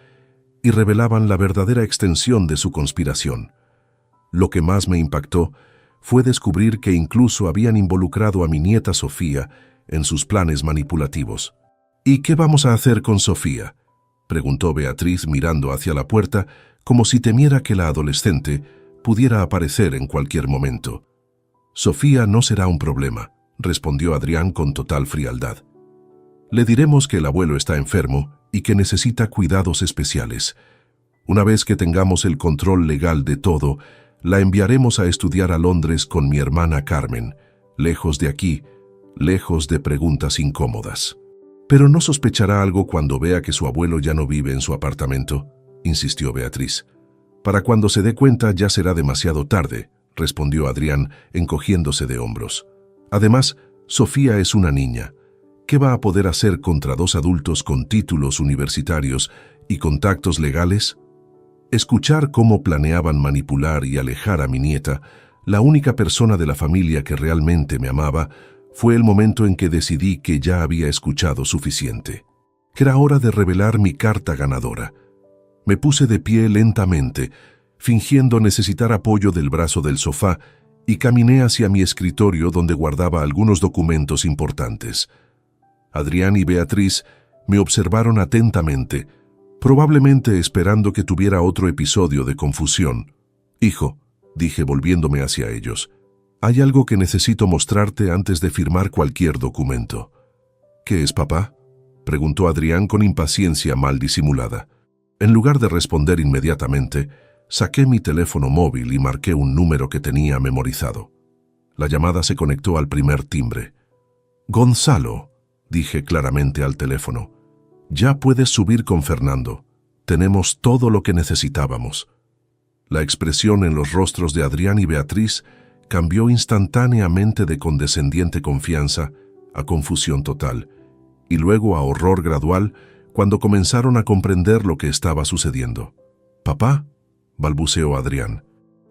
y revelaban la verdadera extensión de su conspiración. Lo que más me impactó fue descubrir que incluso habían involucrado a mi nieta Sofía en sus planes manipulativos. «¿Y qué vamos a hacer con Sofía?», preguntó Beatriz mirando hacia la puerta como si temiera que la adolescente pudiera aparecer en cualquier momento. «Sofía no será un problema», respondió Adrián con total frialdad. «Le diremos que el abuelo está enfermo y que necesita cuidados especiales. Una vez que tengamos el control legal de todo, la enviaremos a estudiar a Londres con mi hermana Carmen, lejos de aquí, lejos de preguntas incómodas». «¿Pero no sospechará algo cuando vea que su abuelo ya no vive en su apartamento?», insistió Beatriz. «Para cuando se dé cuenta ya será demasiado tarde», respondió Adrián, encogiéndose de hombros. «Además, Sofía es una niña. ¿Qué va a poder hacer contra 2 adultos con títulos universitarios y contactos legales?». Escuchar cómo planeaban manipular y alejar a mi nieta, la única persona de la familia que realmente me amaba, fue el momento en que decidí que ya había escuchado suficiente. Que era hora de revelar mi carta ganadora. Me puse de pie lentamente, fingiendo necesitar apoyo del brazo del sofá, y caminé hacia mi escritorio donde guardaba algunos documentos importantes. Adrián y Beatriz me observaron atentamente, probablemente esperando que tuviera otro episodio de confusión. «Hijo», dije volviéndome hacia ellos, «hay algo que necesito mostrarte antes de firmar cualquier documento». «¿Qué es, papá?», preguntó Adrián con impaciencia mal disimulada. En lugar de responder inmediatamente, saqué mi teléfono móvil y marqué un número que tenía memorizado. La llamada se conectó al primer timbre. «Gonzalo», dije claramente al teléfono, «ya puedes subir con Fernando. Tenemos todo lo que necesitábamos». La expresión en los rostros de Adrián y Beatriz cambió instantáneamente de condescendiente confianza a confusión total, y luego a horror gradual cuando comenzaron a comprender lo que estaba sucediendo. «Papá», balbuceó Adrián,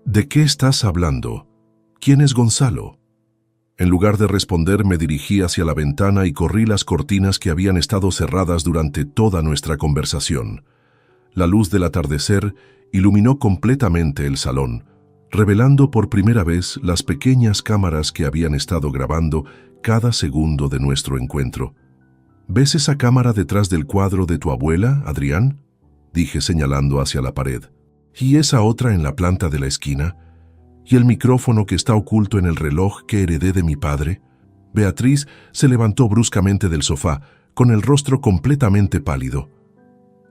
«¿de qué estás hablando? ¿Quién es Gonzalo?». En lugar de responder, me dirigí hacia la ventana y corrí las cortinas que habían estado cerradas durante toda nuestra conversación. La luz del atardecer iluminó completamente el salón, revelando por primera vez las pequeñas cámaras que habían estado grabando cada segundo de nuestro encuentro. ¿Ves esa cámara detrás del cuadro de tu abuela, Adrián?, dije señalando hacia la pared. ¿Y esa otra en la planta de la esquina? ¿Y el micrófono que está oculto en el reloj que heredé de mi padre? Beatriz se levantó bruscamente del sofá, con el rostro completamente pálido.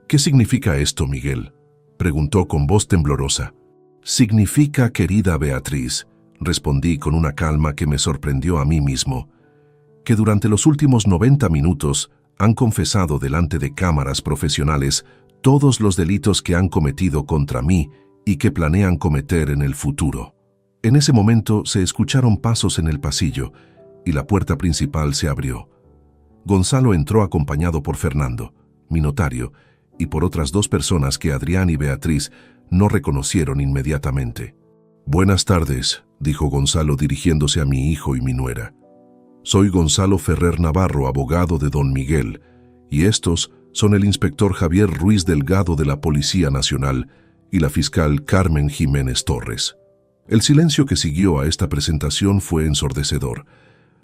¿Qué significa esto, Miguel?, preguntó con voz temblorosa. Significa, querida Beatriz, respondí con una calma que me sorprendió a mí mismo, que durante los últimos 90 minutos han confesado delante de cámaras profesionales todos los delitos que han cometido contra mí y que planean cometer en el futuro. En ese momento se escucharon pasos en el pasillo y la puerta principal se abrió. Gonzalo entró acompañado por Fernando, mi notario, y por otras 2 personas que Adrián y Beatriz no reconocieron inmediatamente. Buenas tardes, dijo Gonzalo dirigiéndose a mi hijo y mi nuera. Soy Gonzalo Ferrer Navarro, abogado de don Miguel, y estos son el inspector Javier Ruiz Delgado de la Policía Nacional y la fiscal Carmen Jiménez Torres. El silencio que siguió a esta presentación fue ensordecedor.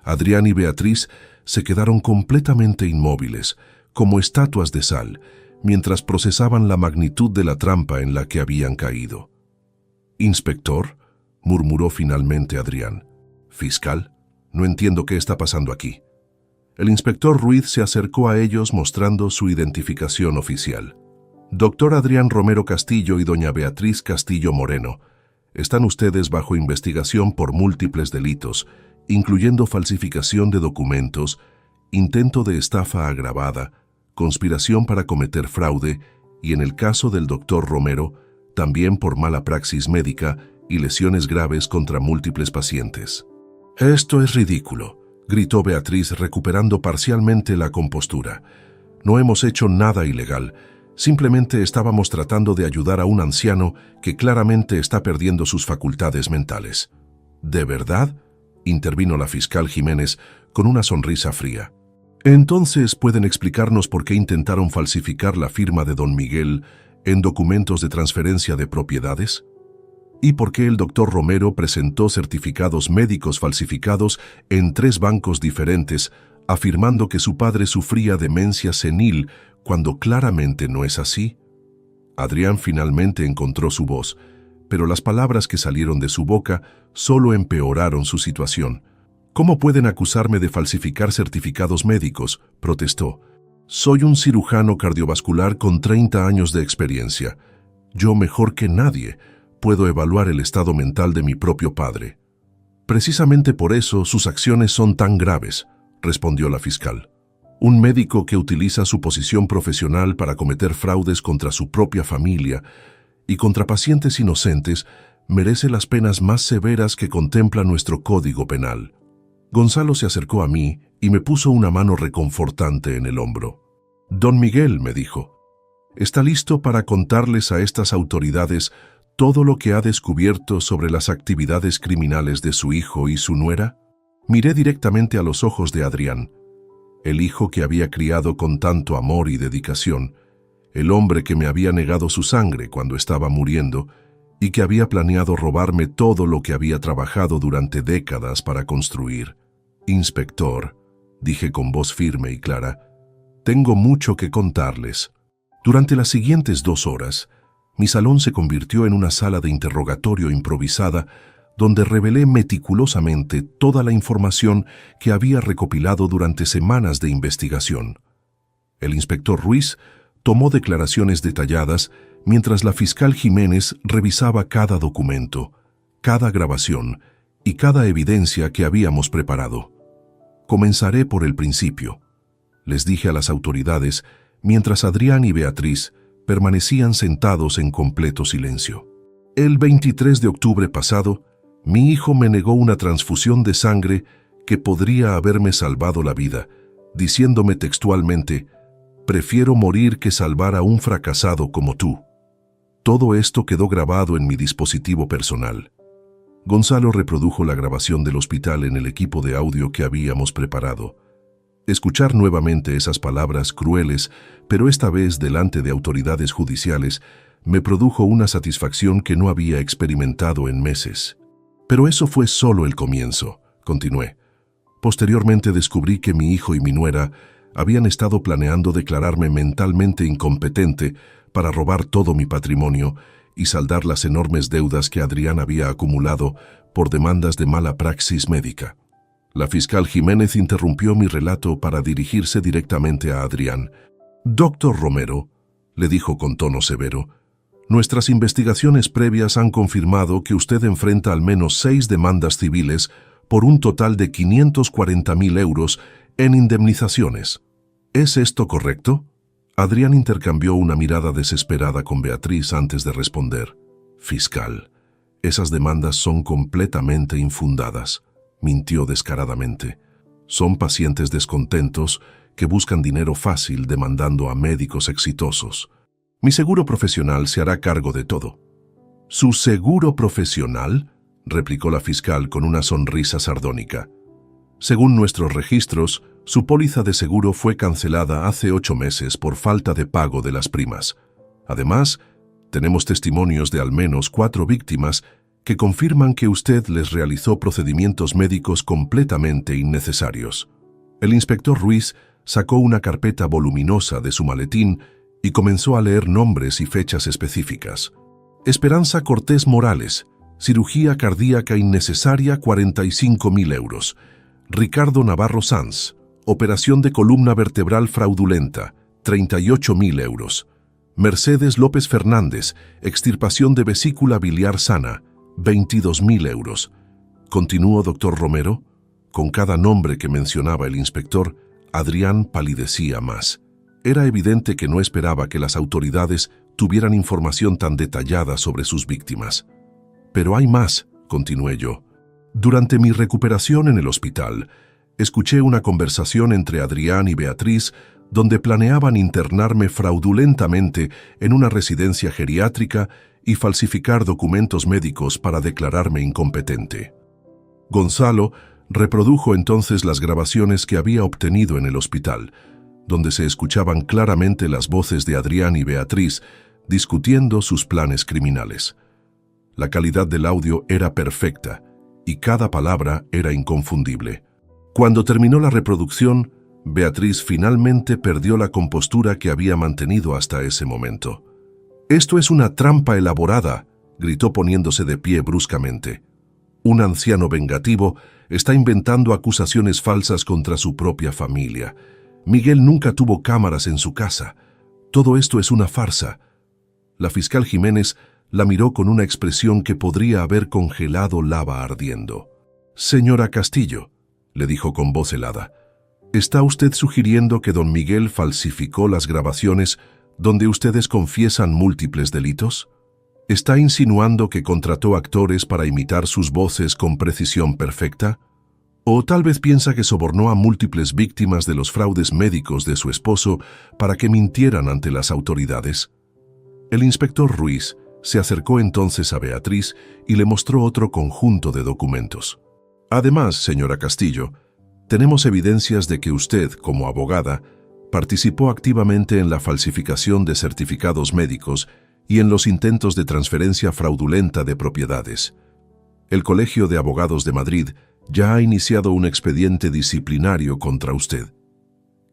Adrián y Beatriz se quedaron completamente inmóviles, como estatuas de sal, mientras procesaban la magnitud de la trampa en la que habían caído. «Inspector», murmuró finalmente Adrián. «¿Fiscal? No entiendo qué está pasando aquí». El inspector Ruiz se acercó a ellos mostrando su identificación oficial. «Doctor Adrián Romero Castillo y doña Beatriz Castillo Moreno, están ustedes bajo investigación por múltiples delitos, incluyendo falsificación de documentos, intento de estafa agravada, conspiración para cometer fraude y, en el caso del doctor Romero, también por mala praxis médica y lesiones graves contra múltiples pacientes». «Esto es ridículo», gritó Beatriz recuperando parcialmente la compostura. «No hemos hecho nada ilegal. Simplemente estábamos tratando de ayudar a un anciano que claramente está perdiendo sus facultades mentales». «¿De verdad?», intervino la fiscal Jiménez con una sonrisa fría. «Entonces, ¿pueden explicarnos por qué intentaron falsificar la firma de don Miguel en documentos de transferencia de propiedades? ¿Y por qué el doctor Romero presentó certificados médicos falsificados en 3 bancos diferentes, afirmando que su padre sufría demencia senil, cuando claramente no es así?» Adrián finalmente encontró su voz, pero las palabras que salieron de su boca solo empeoraron su situación. «¿Cómo pueden acusarme de falsificar certificados médicos?», protestó. «Soy un cirujano cardiovascular con 30 años de experiencia. Yo, mejor que nadie, puedo evaluar el estado mental de mi propio padre». «Precisamente por eso sus acciones son tan graves», respondió la fiscal. «Un médico que utiliza su posición profesional para cometer fraudes contra su propia familia y contra pacientes inocentes merece las penas más severas que contempla nuestro Código Penal». Gonzalo se acercó a mí y me puso una mano reconfortante en el hombro. «Don Miguel», me dijo, «¿está listo para contarles a estas autoridades todo lo que ha descubierto sobre las actividades criminales de su hijo y su nuera?» Miré directamente a los ojos de Adrián, el hijo que había criado con tanto amor y dedicación, el hombre que me había negado su sangre cuando estaba muriendo y que había planeado robarme todo lo que había trabajado durante décadas para construir. «Inspector», dije con voz firme y clara, «tengo mucho que contarles». Durante las siguientes 2 horas, mi salón se convirtió en una sala de interrogatorio improvisada donde revelé meticulosamente toda la información que había recopilado durante semanas de investigación. El inspector Ruiz tomó declaraciones detalladas mientras la fiscal Jiménez revisaba cada documento, cada grabación y cada evidencia que habíamos preparado. «Comenzaré por el principio», les dije a las autoridades mientras Adrián y Beatriz permanecían sentados en completo silencio. «El 23 de octubre pasado, mi hijo me negó una transfusión de sangre que podría haberme salvado la vida, diciéndome textualmente: «Prefiero morir que salvar a un fracasado como tú». Todo esto quedó grabado en mi dispositivo personal. Gonzalo reprodujo la grabación del hospital en el equipo de audio que habíamos preparado. Escuchar nuevamente esas palabras crueles, pero esta vez delante de autoridades judiciales, me produjo una satisfacción que no había experimentado en meses. Pero eso fue solo el comienzo, continué. Posteriormente descubrí que mi hijo y mi nuera habían estado planeando declararme mentalmente incompetente para robar todo mi patrimonio y saldar las enormes deudas que Adrián había acumulado por demandas de mala praxis médica. La fiscal Jiménez interrumpió mi relato para dirigirse directamente a Adrián. «Doctor Romero», le dijo con tono severo, «nuestras investigaciones previas han confirmado que usted enfrenta al menos 6 demandas civiles por un total de 540.000 euros en indemnizaciones. ¿Es esto correcto?» Adrián intercambió una mirada desesperada con Beatriz antes de responder. «Fiscal, esas demandas son completamente infundadas», mintió descaradamente. «Son pacientes descontentos que buscan dinero fácil demandando a médicos exitosos. Mi seguro profesional se hará cargo de todo». «¿Su seguro profesional?», replicó la fiscal con una sonrisa sardónica. «Según nuestros registros, su póliza de seguro fue cancelada hace 8 meses por falta de pago de las primas. Además, tenemos testimonios de al menos 4 víctimas que confirman que usted les realizó procedimientos médicos completamente innecesarios». El inspector Ruiz sacó una carpeta voluminosa de su maletín y comenzó a leer nombres y fechas específicas. «Esperanza Cortés Morales, cirugía cardíaca innecesaria, 45.000 euros. Ricardo Navarro Sanz, operación de columna vertebral fraudulenta, 38.000 euros. Mercedes López Fernández, extirpación de vesícula biliar sana, 22.000 euros. ¿Continuó, doctor Romero?» Con cada nombre que mencionaba el inspector, Adrián palidecía más. Era evidente que no esperaba que las autoridades tuvieran información tan detallada sobre sus víctimas. «Pero hay más», continué yo. «Durante mi recuperación en el hospital, escuché una conversación entre Adrián y Beatriz donde planeaban internarme fraudulentamente en una residencia geriátrica y falsificar documentos médicos para declararme incompetente». Gonzalo reprodujo entonces las grabaciones que había obtenido en el hospital, donde se escuchaban claramente las voces de Adrián y Beatriz discutiendo sus planes criminales. La calidad del audio era perfecta y cada palabra era inconfundible. Cuando terminó la reproducción, Beatriz finalmente perdió la compostura que había mantenido hasta ese momento. «Esto es una trampa elaborada», gritó poniéndose de pie bruscamente. «Un anciano vengativo está inventando acusaciones falsas contra su propia familia. Miguel nunca tuvo cámaras en su casa. Todo esto es una farsa». La fiscal Jiménez la miró con una expresión que podría haber congelado lava ardiendo. «Señora Castillo», le dijo con voz helada, «¿está usted sugiriendo que don Miguel falsificó las grabaciones donde ustedes confiesan múltiples delitos? ¿Está insinuando que contrató actores para imitar sus voces con precisión perfecta? ¿O tal vez piensa que sobornó a múltiples víctimas de los fraudes médicos de su esposo para que mintieran ante las autoridades?» El inspector Ruiz se acercó entonces a Beatriz y le mostró otro conjunto de documentos. «Además, señora Castillo, tenemos evidencias de que usted, como abogada, participó activamente en la falsificación de certificados médicos y en los intentos de transferencia fraudulenta de propiedades. El Colegio de Abogados de Madrid ya ha iniciado un expediente disciplinario contra usted».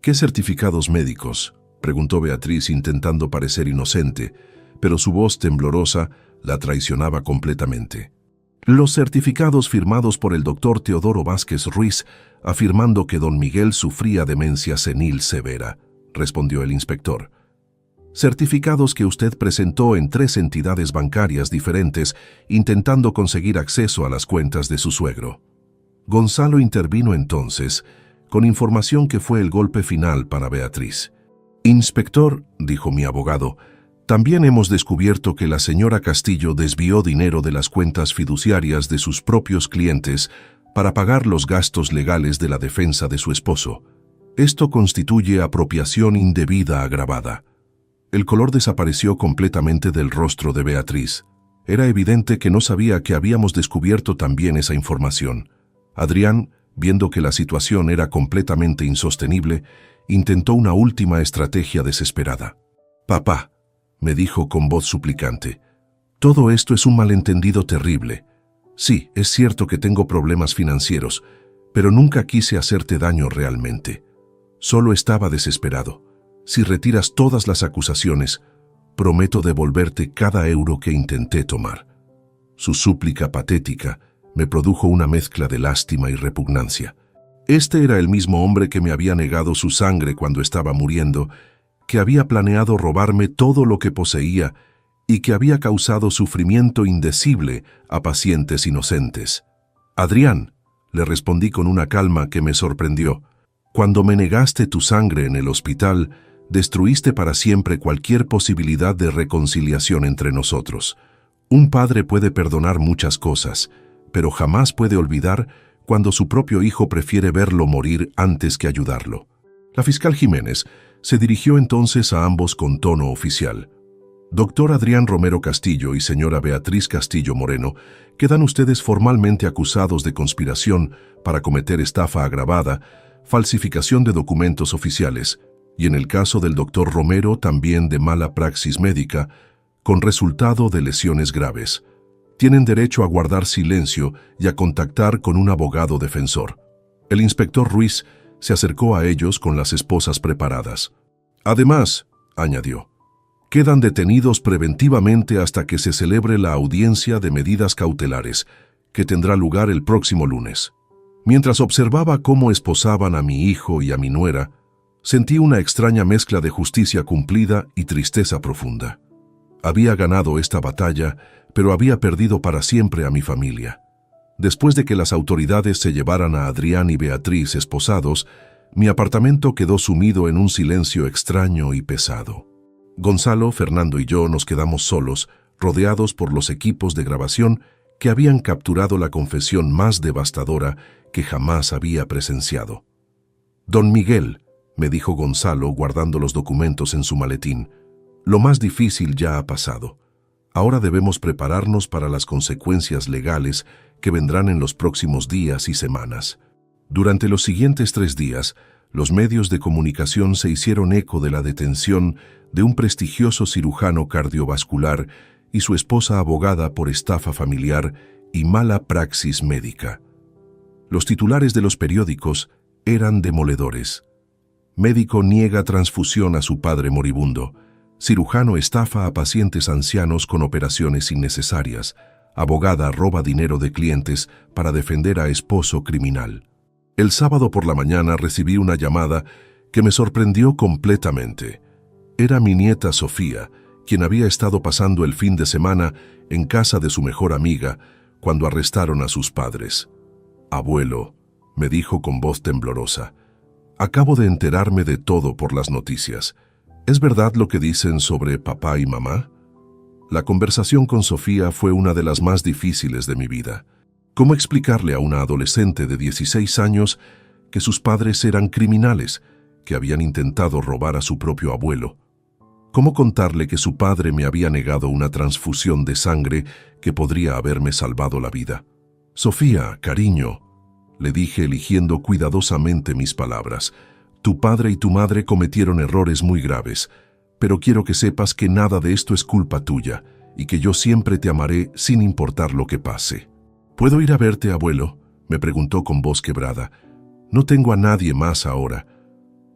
«¿Qué certificados médicos?», preguntó Beatriz intentando parecer inocente, pero su voz temblorosa la traicionaba completamente. «Los certificados firmados por el doctor Teodoro Vázquez Ruiz, afirmando que don Miguel sufría demencia senil severa», respondió el inspector. «Certificados que usted presentó en 3 entidades bancarias diferentes, intentando conseguir acceso a las cuentas de su suegro». Gonzalo intervino entonces, con información que fue el golpe final para Beatriz. «Inspector», dijo mi abogado, «también hemos descubierto que la señora Castillo desvió dinero de las cuentas fiduciarias de sus propios clientes para pagar los gastos legales de la defensa de su esposo. Esto constituye apropiación indebida agravada». El color desapareció completamente del rostro de Beatriz. Era evidente que no sabía que habíamos descubierto también esa información. Adrián, viendo que la situación era completamente insostenible, intentó una última estrategia desesperada. «Papá», me dijo con voz suplicante. Todo esto es un malentendido terrible. Sí, es cierto que tengo problemas financieros, pero nunca quise hacerte daño realmente. Solo estaba desesperado. Si retiras todas las acusaciones, prometo devolverte cada euro que intenté tomar. Su súplica patética me produjo una mezcla de lástima y repugnancia. Este era el mismo hombre que me había negado su sangre cuando estaba muriendo, que había planeado robarme todo lo que poseía y que había causado sufrimiento indecible a pacientes inocentes. Adrián, le respondí con una calma que me sorprendió. Cuando me negaste tu sangre en el hospital, destruiste para siempre cualquier posibilidad de reconciliación entre nosotros. Un padre puede perdonar muchas cosas, pero jamás puede olvidar cuando su propio hijo prefiere verlo morir antes que ayudarlo. La fiscal Jiménez se dirigió entonces a ambos con tono oficial. Doctor Adrián Romero Castillo y señora Beatriz Castillo Moreno, quedan ustedes formalmente acusados de conspiración para cometer estafa agravada, falsificación de documentos oficiales, y en el caso del doctor Romero también de mala praxis médica, con resultado de lesiones graves. Tienen derecho a guardar silencio y a contactar con un abogado defensor. El inspector Ruiz se acercó a ellos con las esposas preparadas. Además, añadió, quedan detenidos preventivamente hasta que se celebre la audiencia de medidas cautelares, que tendrá lugar el próximo lunes. Mientras observaba cómo esposaban a mi hijo y a mi nuera, sentí una extraña mezcla de justicia cumplida y tristeza profunda. Había ganado esta batalla, pero había perdido para siempre a mi familia. Después de que las autoridades se llevaran a Adrián y Beatriz esposados, mi apartamento quedó sumido en un silencio extraño y pesado. Gonzalo, Fernando y yo nos quedamos solos, rodeados por los equipos de grabación que habían capturado la confesión más devastadora que jamás había presenciado. «Don Miguel», me dijo Gonzalo guardando los documentos en su maletín, «lo más difícil ya ha pasado. Ahora debemos prepararnos para las consecuencias legales que vendrán en los próximos días y semanas». Durante los siguientes 3 días, los medios de comunicación se hicieron eco de la detención de un prestigioso cirujano cardiovascular y su esposa abogada por estafa familiar y mala praxis médica. Los titulares de los periódicos eran demoledores. Médico niega transfusión a su padre moribundo. Cirujano estafa a pacientes ancianos con operaciones innecesarias. Abogada roba dinero de clientes para defender a esposo criminal. El sábado por la mañana recibí una llamada que me sorprendió completamente. Era mi nieta Sofía, quien había estado pasando el fin de semana en casa de su mejor amiga cuando arrestaron a sus padres. «Abuelo», me dijo con voz temblorosa, «acabo de enterarme de todo por las noticias. ¿Es verdad lo que dicen sobre papá y mamá?». La conversación con Sofía fue una de las más difíciles de mi vida. ¿Cómo explicarle a una adolescente de 16 años que sus padres eran criminales, que habían intentado robar a su propio abuelo? ¿Cómo contarle que su padre me había negado una transfusión de sangre que podría haberme salvado la vida? «Sofía, cariño», le dije eligiendo cuidadosamente mis palabras, «tu padre y tu madre cometieron errores muy graves, pero quiero que sepas que nada de esto es culpa tuya y que yo siempre te amaré sin importar lo que pase». «¿Puedo ir a verte, abuelo?», me preguntó con voz quebrada. «No tengo a nadie más ahora».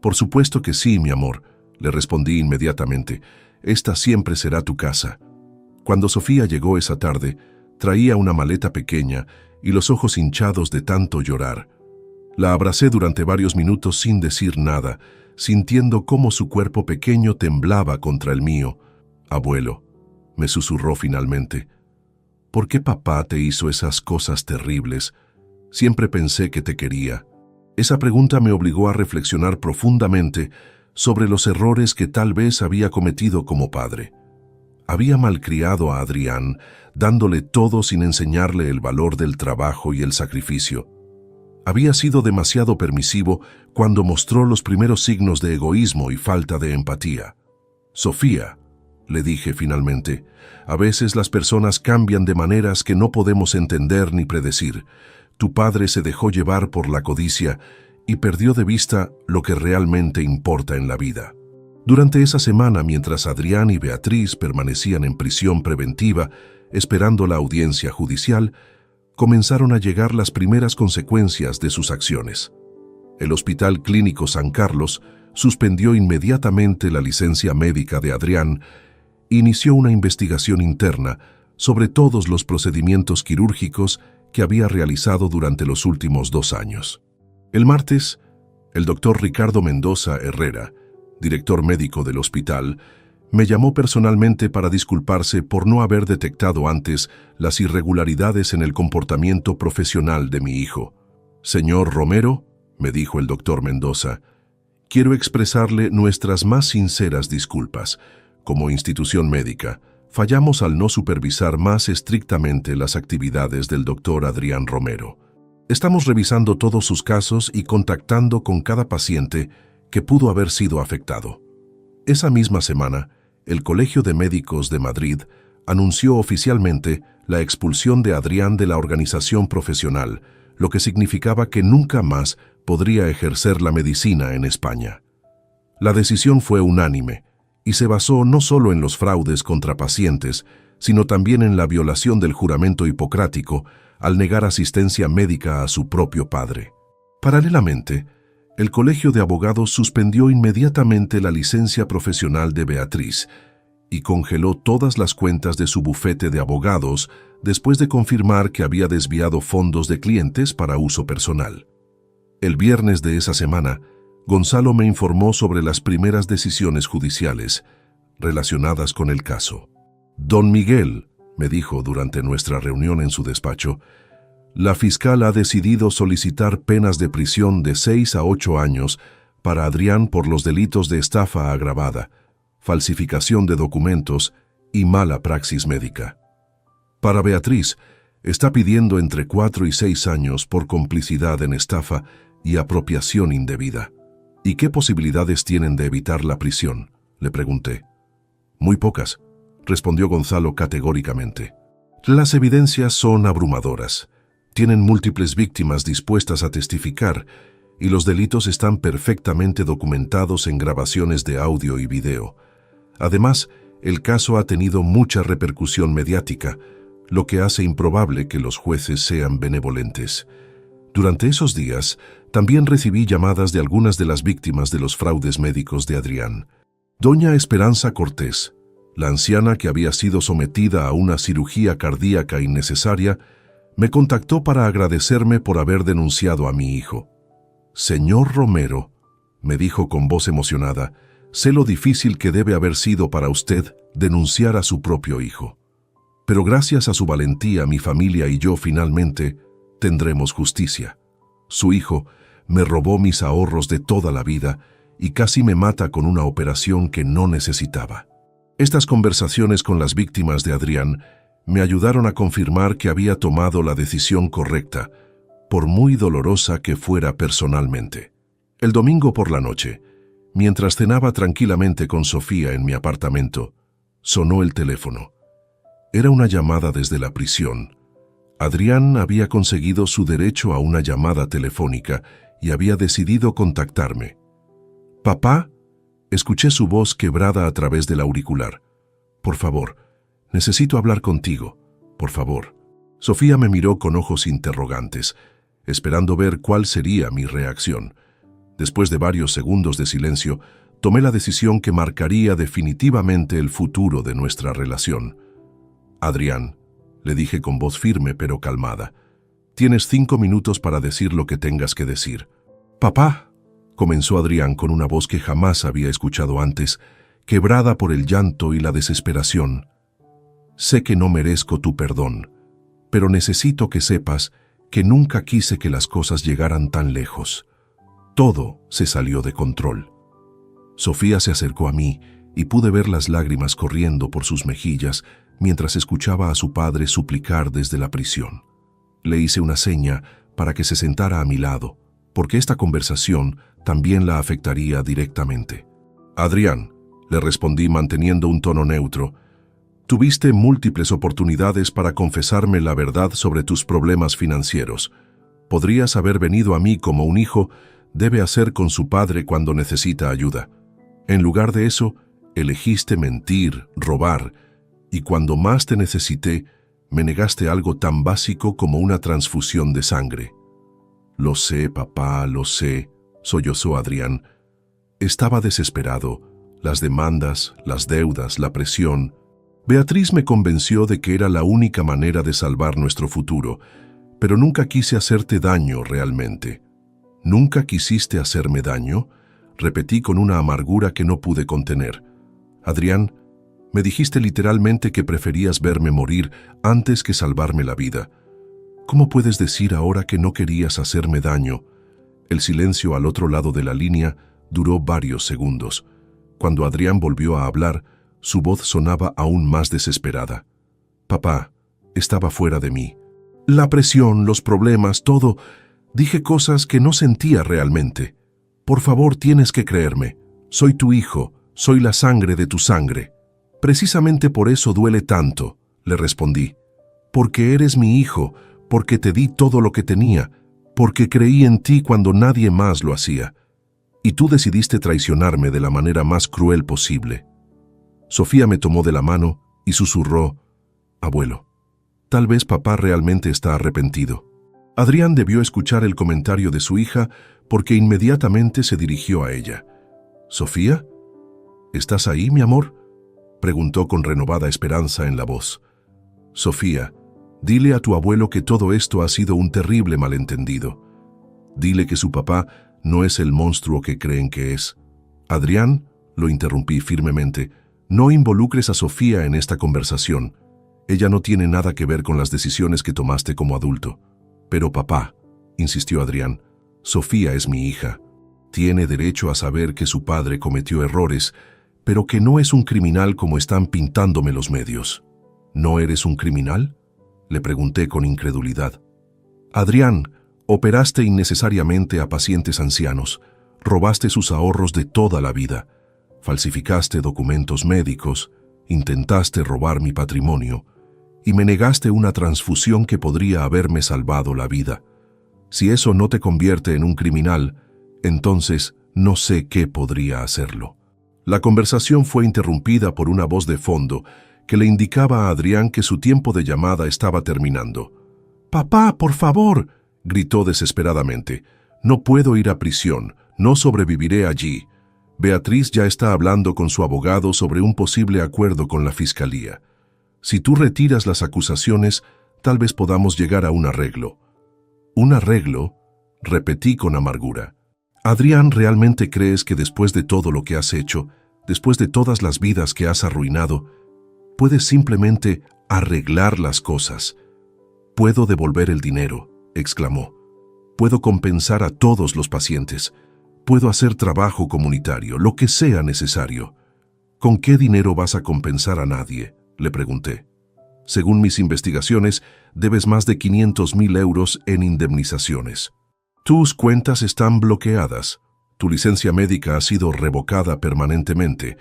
«Por supuesto que sí, mi amor», le respondí inmediatamente. «Esta siempre será tu casa». Cuando Sofía llegó esa tarde, traía una maleta pequeña y los ojos hinchados de tanto llorar. La abracé durante varios minutos sin decir nada, sintiendo cómo su cuerpo pequeño temblaba contra el mío. «Abuelo», me susurró finalmente, «¿por qué papá te hizo esas cosas terribles? Siempre pensé que te quería». Esa pregunta me obligó a reflexionar profundamente sobre los errores que tal vez había cometido como padre. Había malcriado a Adrián, dándole todo sin enseñarle el valor del trabajo y el sacrificio. Había sido demasiado permisivo cuando mostró los primeros signos de egoísmo y falta de empatía. «Sofía», le dije finalmente, «a veces las personas cambian de maneras que no podemos entender ni predecir. Tu padre se dejó llevar por la codicia y perdió de vista lo que realmente importa en la vida». Durante esa semana, mientras Adrián y Beatriz permanecían en prisión preventiva, esperando la audiencia judicial, comenzaron a llegar las primeras consecuencias de sus acciones. El Hospital Clínico San Carlos suspendió inmediatamente la licencia médica de Adrián e inició una investigación interna sobre todos los procedimientos quirúrgicos que había realizado durante los últimos 2 años. El martes, el doctor Ricardo Mendoza Herrera, director médico del hospital, me llamó personalmente para disculparse por no haber detectado antes las irregularidades en el comportamiento profesional de mi hijo. «Señor Romero», me dijo el doctor Mendoza, «quiero expresarle nuestras más sinceras disculpas. Como institución médica, fallamos al no supervisar más estrictamente las actividades del doctor Adrián Romero. Estamos revisando todos sus casos y contactando con cada paciente que pudo haber sido afectado». Esa misma semana, el Colegio de Médicos de Madrid anunció oficialmente la expulsión de Adrián de la organización profesional, lo que significaba que nunca más podría ejercer la medicina en España. La decisión fue unánime y se basó no solo en los fraudes contra pacientes, sino también en la violación del juramento hipocrático al negar asistencia médica a su propio padre. Paralelamente, el Colegio de Abogados suspendió inmediatamente la licencia profesional de Beatriz y congeló todas las cuentas de su bufete de abogados después de confirmar que había desviado fondos de clientes para uso personal. El viernes de esa semana, Gonzalo me informó sobre las primeras decisiones judiciales relacionadas con el caso. «Don Miguel», me dijo durante nuestra reunión en su despacho, «la fiscal ha decidido solicitar penas de prisión de 6 a 8 años para Adrián por los delitos de estafa agravada, falsificación de documentos y mala praxis médica. Para Beatriz, está pidiendo entre 4 y 6 años por complicidad en estafa y apropiación indebida». «¿Y qué posibilidades tienen de evitar la prisión?», le pregunté. «Muy pocas», respondió Gonzalo categóricamente. «Las evidencias son abrumadoras. Tienen múltiples víctimas dispuestas a testificar y los delitos están perfectamente documentados en grabaciones de audio y video. Además, el caso ha tenido mucha repercusión mediática, lo que hace improbable que los jueces sean benevolentes». Durante esos días, también recibí llamadas de algunas de las víctimas de los fraudes médicos de Adrián. Doña Esperanza Cortés, la anciana que había sido sometida a una cirugía cardíaca innecesaria, me contactó para agradecerme por haber denunciado a mi hijo. «Señor Romero», me dijo con voz emocionada, «sé lo difícil que debe haber sido para usted denunciar a su propio hijo. Pero gracias a su valentía, mi familia y yo finalmente tendremos justicia. Su hijo me robó mis ahorros de toda la vida y casi me mata con una operación que no necesitaba». Estas conversaciones con las víctimas de Adrián me ayudaron a confirmar que había tomado la decisión correcta, por muy dolorosa que fuera personalmente. El domingo por la noche, mientras cenaba tranquilamente con Sofía en mi apartamento, sonó el teléfono. Era una llamada desde la prisión. Adrián había conseguido su derecho a una llamada telefónica y había decidido contactarme. «Papá», escuché su voz quebrada a través del auricular. «Por favor, necesito hablar contigo, por favor». Sofía me miró con ojos interrogantes, esperando ver cuál sería mi reacción. Después de varios segundos de silencio, tomé la decisión que marcaría definitivamente el futuro de nuestra relación. «Adrián», le dije con voz firme pero calmada, «tienes 5 minutos para decir lo que tengas que decir». «Papá», comenzó Adrián con una voz que jamás había escuchado antes, quebrada por el llanto y la desesperación. «Sé que no merezco tu perdón, pero necesito que sepas que nunca quise que las cosas llegaran tan lejos. Todo se salió de control». Sofía se acercó a mí y pude ver las lágrimas corriendo por sus mejillas mientras escuchaba a su padre suplicar desde la prisión. Le hice una seña para que se sentara a mi lado, porque esta conversación también la afectaría directamente. «Adrián», le respondí manteniendo un tono neutro, «tuviste múltiples oportunidades para confesarme la verdad sobre tus problemas financieros. Podrías haber venido a mí como un hijo debe hacer con su padre cuando necesita ayuda. En lugar de eso, elegiste mentir, robar, y cuando más te necesité, me negaste algo tan básico como una transfusión de sangre. Lo sé, papá, lo sé, sollozó Adrián. Estaba desesperado. Las demandas, las deudas, la presión. Beatriz me convenció de que era la única manera de salvar nuestro futuro, pero nunca quise hacerte daño realmente. ¿Nunca quisiste hacerme daño?, repetí con una amargura que no pude contener. Adrián, me dijiste literalmente que preferías verme morir antes que salvarme la vida. ¿Cómo puedes decir ahora que no querías hacerme daño? El silencio al otro lado de la línea duró varios segundos. Cuando Adrián volvió a hablar, su voz sonaba aún más desesperada. Papá, estaba fuera de mí. La presión, los problemas, todo. Dije cosas que no sentía realmente. Por favor, tienes que creerme. Soy tu hijo, soy la sangre de tu sangre. Precisamente por eso duele tanto, le respondí. Porque eres mi hijo, porque te di todo lo que tenía, porque creí en ti cuando nadie más lo hacía. Y tú decidiste traicionarme de la manera más cruel posible. Sofía me tomó de la mano y susurró, abuelo, tal vez papá realmente está arrepentido. Adrián debió escuchar el comentario de su hija porque inmediatamente se dirigió a ella. ¿Sofía? ¿Estás ahí, mi amor?, preguntó con renovada esperanza en la voz. Sofía, dile a tu abuelo que todo esto ha sido un terrible malentendido. Dile que su papá no es el monstruo que creen que es. Adrián, lo interrumpí firmemente, no involucres a Sofía en esta conversación. Ella no tiene nada que ver con las decisiones que tomaste como adulto. Pero papá, insistió Adrián, Sofía es mi hija. Tiene derecho a saber que su padre cometió errores, pero que no es un criminal como están pintándome los medios. ¿No eres un criminal?, le pregunté con incredulidad. Adrián, operaste innecesariamente a pacientes ancianos, robaste sus ahorros de toda la vida, falsificaste documentos médicos, intentaste robar mi patrimonio y me negaste una transfusión que podría haberme salvado la vida. Si eso no te convierte en un criminal, entonces no sé qué podría hacerlo. La conversación fue interrumpida por una voz de fondo que le indicaba a Adrián que su tiempo de llamada estaba terminando. «Papá, por favor», gritó desesperadamente. «No puedo ir a prisión, no sobreviviré allí. Beatriz ya está hablando con su abogado sobre un posible acuerdo con la fiscalía. Si tú retiras las acusaciones, tal vez podamos llegar a un arreglo». «¿Un arreglo?», repetí con amargura. «Adrián, ¿realmente crees que después de todo lo que has hecho, después de todas las vidas que has arruinado, puedes simplemente arreglar las cosas?» «Puedo devolver el dinero», exclamó. «Puedo compensar a todos los pacientes. Puedo hacer trabajo comunitario, lo que sea necesario». «¿Con qué dinero vas a compensar a nadie?», le pregunté. «Según mis investigaciones, debes más de 500.000 euros en indemnizaciones. Tus cuentas están bloqueadas, tu licencia médica ha sido revocada permanentemente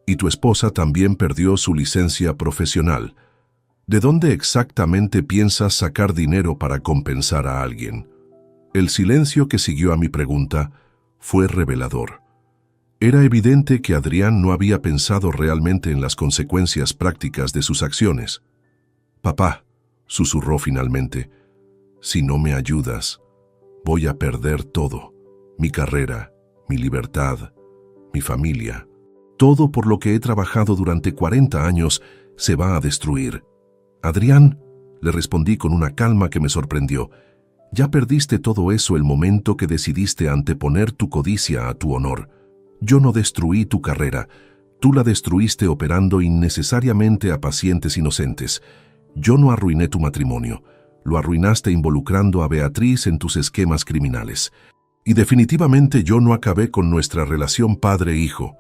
y tu esposa también perdió su licencia profesional. ¿De dónde exactamente piensas sacar dinero para compensar a alguien?». El silencio que siguió a mi pregunta fue revelador. Era evidente que Adrián no había pensado realmente en las consecuencias prácticas de sus acciones. «Papá», susurró finalmente, «si no me ayudas, voy a perder todo, mi carrera, mi libertad, mi familia. Todo por lo que he trabajado durante 40 años se va a destruir». «Adrián», le respondí con una calma que me sorprendió, «ya perdiste todo eso el momento que decidiste anteponer tu codicia a tu honor. Yo no destruí tu carrera, tú la destruiste operando innecesariamente a pacientes inocentes. Yo no arruiné tu matrimonio, lo arruinaste involucrando a Beatriz en tus esquemas criminales. Y definitivamente yo no acabé con nuestra relación padre-hijo.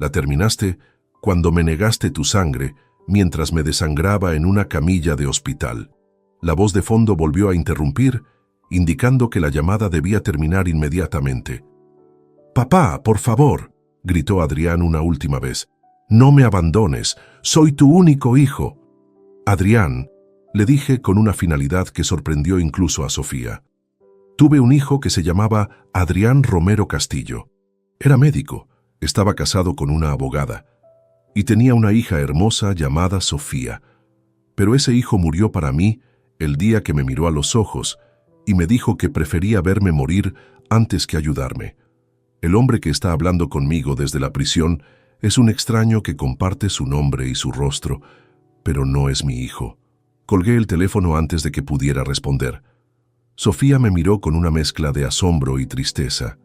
La terminaste cuando me negaste tu sangre mientras me desangraba en una camilla de hospital». La voz de fondo volvió a interrumpir, indicando que la llamada debía terminar inmediatamente. «Papá, por favor», gritó Adrián una última vez, «no me abandones, soy tu único hijo». «Adrián», le dije con una finalidad que sorprendió incluso a Sofía. «Tuve un hijo que se llamaba Adrián Romero Castillo. Era médico, Estaba casado con una abogada y tenía una hija hermosa llamada Sofía. Pero ese hijo murió para mí el día que me miró a los ojos y me dijo que prefería verme morir antes que ayudarme. El hombre que está hablando conmigo desde la prisión es un extraño que comparte su nombre y su rostro, pero no es mi hijo. Colgué el teléfono antes de que pudiera responder. Sofía me miró con una mezcla de asombro y tristeza.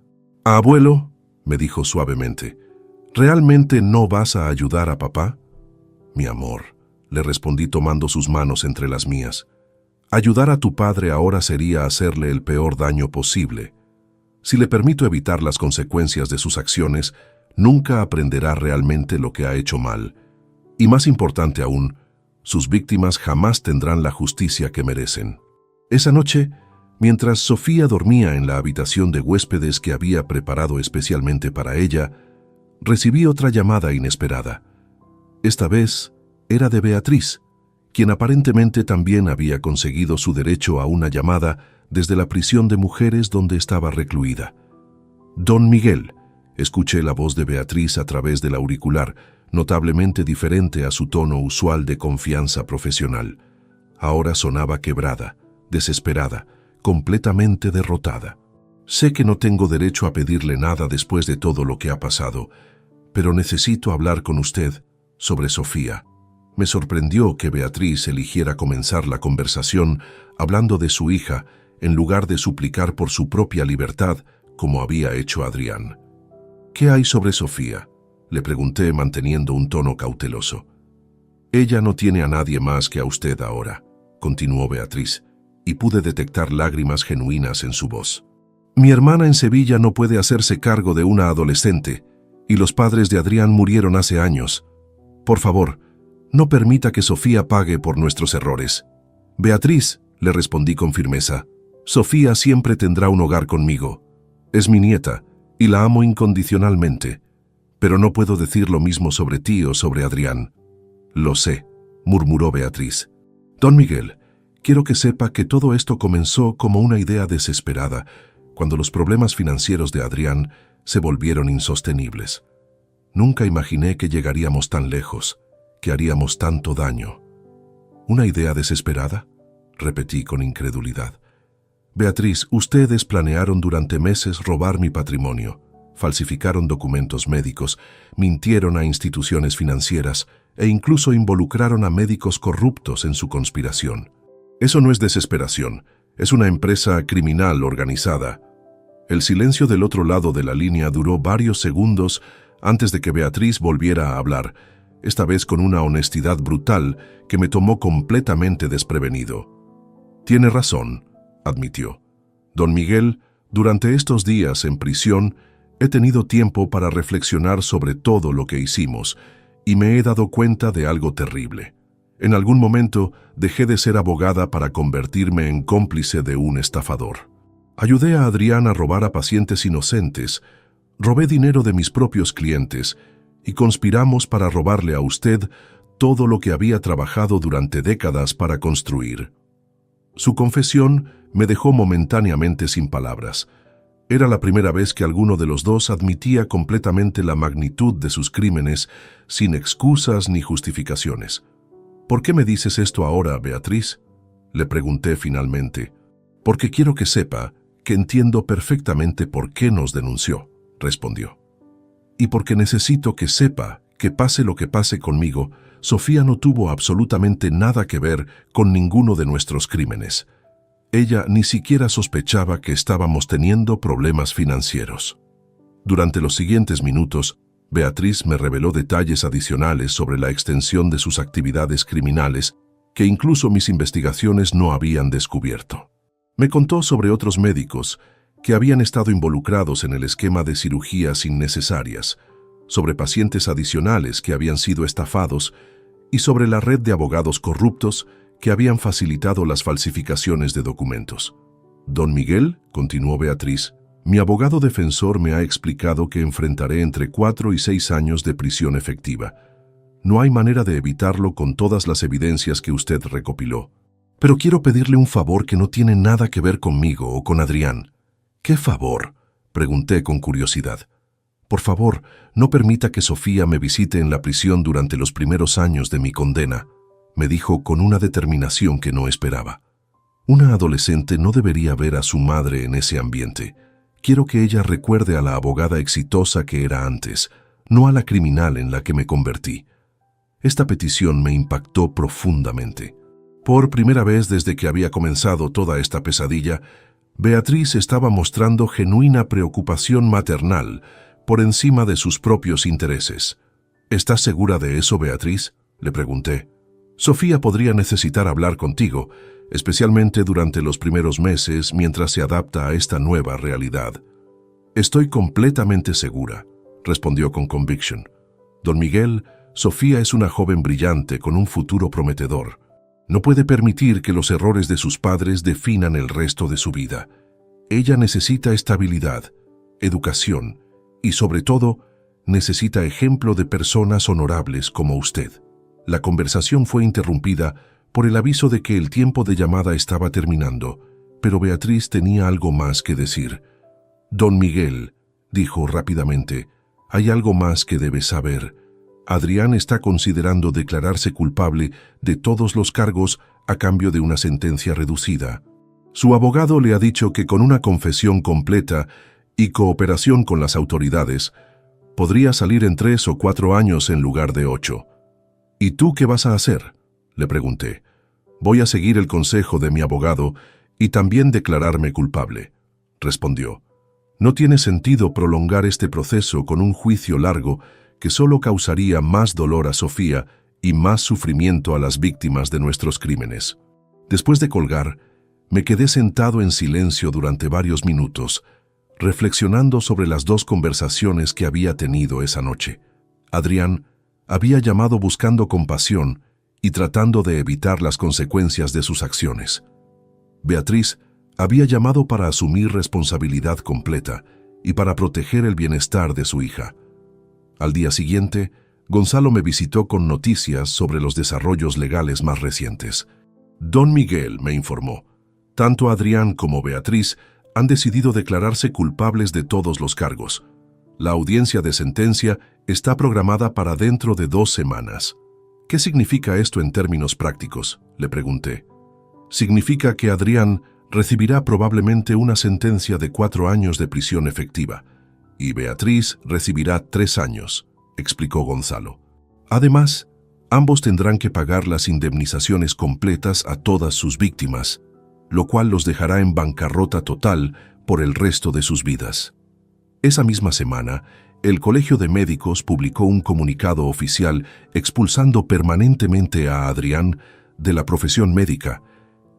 «Abuelo», me dijo suavemente, «¿realmente no vas a ayudar a papá?» «Mi amor», le respondí tomando sus manos entre las mías, «ayudar a tu padre ahora sería hacerle el peor daño posible. Si le permito evitar las consecuencias de sus acciones, nunca aprenderá realmente lo que ha hecho mal. Y más importante aún, sus víctimas jamás tendrán la justicia que merecen». Esa noche, mientras Sofía dormía en la habitación de huéspedes que había preparado especialmente para ella, recibí otra llamada inesperada. Esta vez era de Beatriz, quien aparentemente también había conseguido su derecho a una llamada desde la prisión de mujeres donde estaba recluida. «Don Miguel», escuché la voz de Beatriz a través del auricular, notablemente diferente a su tono usual de confianza profesional. Ahora sonaba quebrada, desesperada, completamente derrotada. «Sé que no tengo derecho a pedirle nada después de todo lo que ha pasado, pero necesito hablar con usted sobre Sofía». Me sorprendió que Beatriz eligiera comenzar la conversación hablando de su hija en lugar de suplicar por su propia libertad como había hecho Adrián. «¿Qué hay sobre Sofía?», le pregunté manteniendo un tono cauteloso. «Ella no tiene a nadie más que a usted ahora», continuó Beatriz, y pude detectar lágrimas genuinas en su voz. «Mi hermana en Sevilla no puede hacerse cargo de una adolescente, y los padres de Adrián murieron hace años. Por favor, no permita que Sofía pague por nuestros errores». «Beatriz», le respondí con firmeza, «Sofía siempre tendrá un hogar conmigo. Es mi nieta, y la amo incondicionalmente. Pero no puedo decir lo mismo sobre ti o sobre Adrián». «Lo sé», murmuró Beatriz. «Don Miguel, quiero que sepa que todo esto comenzó como una idea desesperada, cuando los problemas financieros de Adrián se volvieron insostenibles. Nunca imaginé que llegaríamos tan lejos, que haríamos tanto daño». «¿Una idea desesperada?», repetí con incredulidad. «Beatriz, ustedes planearon durante meses robar mi patrimonio, falsificaron documentos médicos, mintieron a instituciones financieras e incluso involucraron a médicos corruptos en su conspiración. Eso no es desesperación, es una empresa criminal organizada». El silencio del otro lado de la línea duró varios segundos antes de que Beatriz volviera a hablar, esta vez con una honestidad brutal que me tomó completamente desprevenido. «Tiene razón», admitió. «Don Miguel, durante estos días en prisión, he tenido tiempo para reflexionar sobre todo lo que hicimos y me he dado cuenta de algo terrible. En algún momento dejé de ser abogada para convertirme en cómplice de un estafador. Ayudé a Adrián a robar a pacientes inocentes, robé dinero de mis propios clientes y conspiramos para robarle a usted todo lo que había trabajado durante décadas para construir». Su confesión me dejó momentáneamente sin palabras. Era la primera vez que alguno de los dos admitía completamente la magnitud de sus crímenes, sin excusas ni justificaciones. «¿Por qué me dices esto ahora, Beatriz?», le pregunté finalmente. «Porque quiero que sepa que entiendo perfectamente por qué nos denunció», respondió. «Y porque necesito que sepa que pase lo que pase conmigo, Sofía no tuvo absolutamente nada que ver con ninguno de nuestros crímenes. Ella ni siquiera sospechaba que estábamos teniendo problemas financieros». Durante los siguientes minutos, Beatriz me reveló detalles adicionales sobre la extensión de sus actividades criminales que incluso mis investigaciones no habían descubierto. Me contó sobre otros médicos que habían estado involucrados en el esquema de cirugías innecesarias, sobre pacientes adicionales que habían sido estafados y sobre la red de abogados corruptos que habían facilitado las falsificaciones de documentos. «Don Miguel», continuó Beatriz, «mi abogado defensor me ha explicado que enfrentaré entre 4 y 6 años de prisión efectiva. No hay manera de evitarlo con todas las evidencias que usted recopiló. Pero quiero pedirle un favor que no tiene nada que ver conmigo o con Adrián». «¿Qué favor?», pregunté con curiosidad. Por favor, no permita que Sofía me visite en la prisión durante los primeros años de mi condena, me dijo con una determinación que no esperaba. Una adolescente no debería ver a su madre en ese ambiente. Quiero que ella recuerde a la abogada exitosa que era antes, no a la criminal en la que me convertí. Esta petición me impactó profundamente. Por primera vez desde que había comenzado toda esta pesadilla, Beatriz estaba mostrando genuina preocupación maternal por encima de sus propios intereses. ¿Estás segura de eso, Beatriz?, le pregunté. Sofía podría necesitar hablar contigo, especialmente durante los primeros meses mientras se adapta a esta nueva realidad. Estoy completamente segura, respondió con convicción. Don Miguel, Sofía es una joven brillante con un futuro prometedor. No puede permitir que los errores de sus padres definan el resto de su vida. Ella necesita estabilidad, educación y, sobre todo, necesita ejemplo de personas honorables como usted. La conversación fue interrumpida por el aviso de que el tiempo de llamada estaba terminando, pero Beatriz tenía algo más que decir. Don Miguel, dijo rápidamente, hay algo más que debes saber. Adrián está considerando declararse culpable de todos los cargos a cambio de una sentencia reducida. Su abogado le ha dicho que con una confesión completa y cooperación con las autoridades, podría salir en 3 o 4 años en lugar de 8. ¿Y tú qué vas a hacer?, le pregunté. Voy a seguir el consejo de mi abogado y también declararme culpable, respondió. No tiene sentido prolongar este proceso con un juicio largo que solo causaría más dolor a Sofía y más sufrimiento a las víctimas de nuestros crímenes. Después de colgar, me quedé sentado en silencio durante varios minutos, reflexionando sobre las 2 conversaciones que había tenido esa noche. Adrián había llamado buscando compasión y tratando de evitar las consecuencias de sus acciones. Beatriz había llamado para asumir responsabilidad completa y para proteger el bienestar de su hija. Al día siguiente, Gonzalo me visitó con noticias sobre los desarrollos legales más recientes. Don Miguel me informó, tanto Adrián como Beatriz han decidido declararse culpables de todos los cargos. La audiencia de sentencia está programada para dentro de 2 semanas. ¿Qué significa esto en términos prácticos?, le pregunté. Significa que Adrián recibirá probablemente una sentencia de 4 años de prisión efectiva, y Beatriz recibirá 3 años, explicó Gonzalo. Además, ambos tendrán que pagar las indemnizaciones completas a todas sus víctimas, lo cual los dejará en bancarrota total por el resto de sus vidas. Esa misma semana, el Colegio de Médicos publicó un comunicado oficial expulsando permanentemente a Adrián de la profesión médica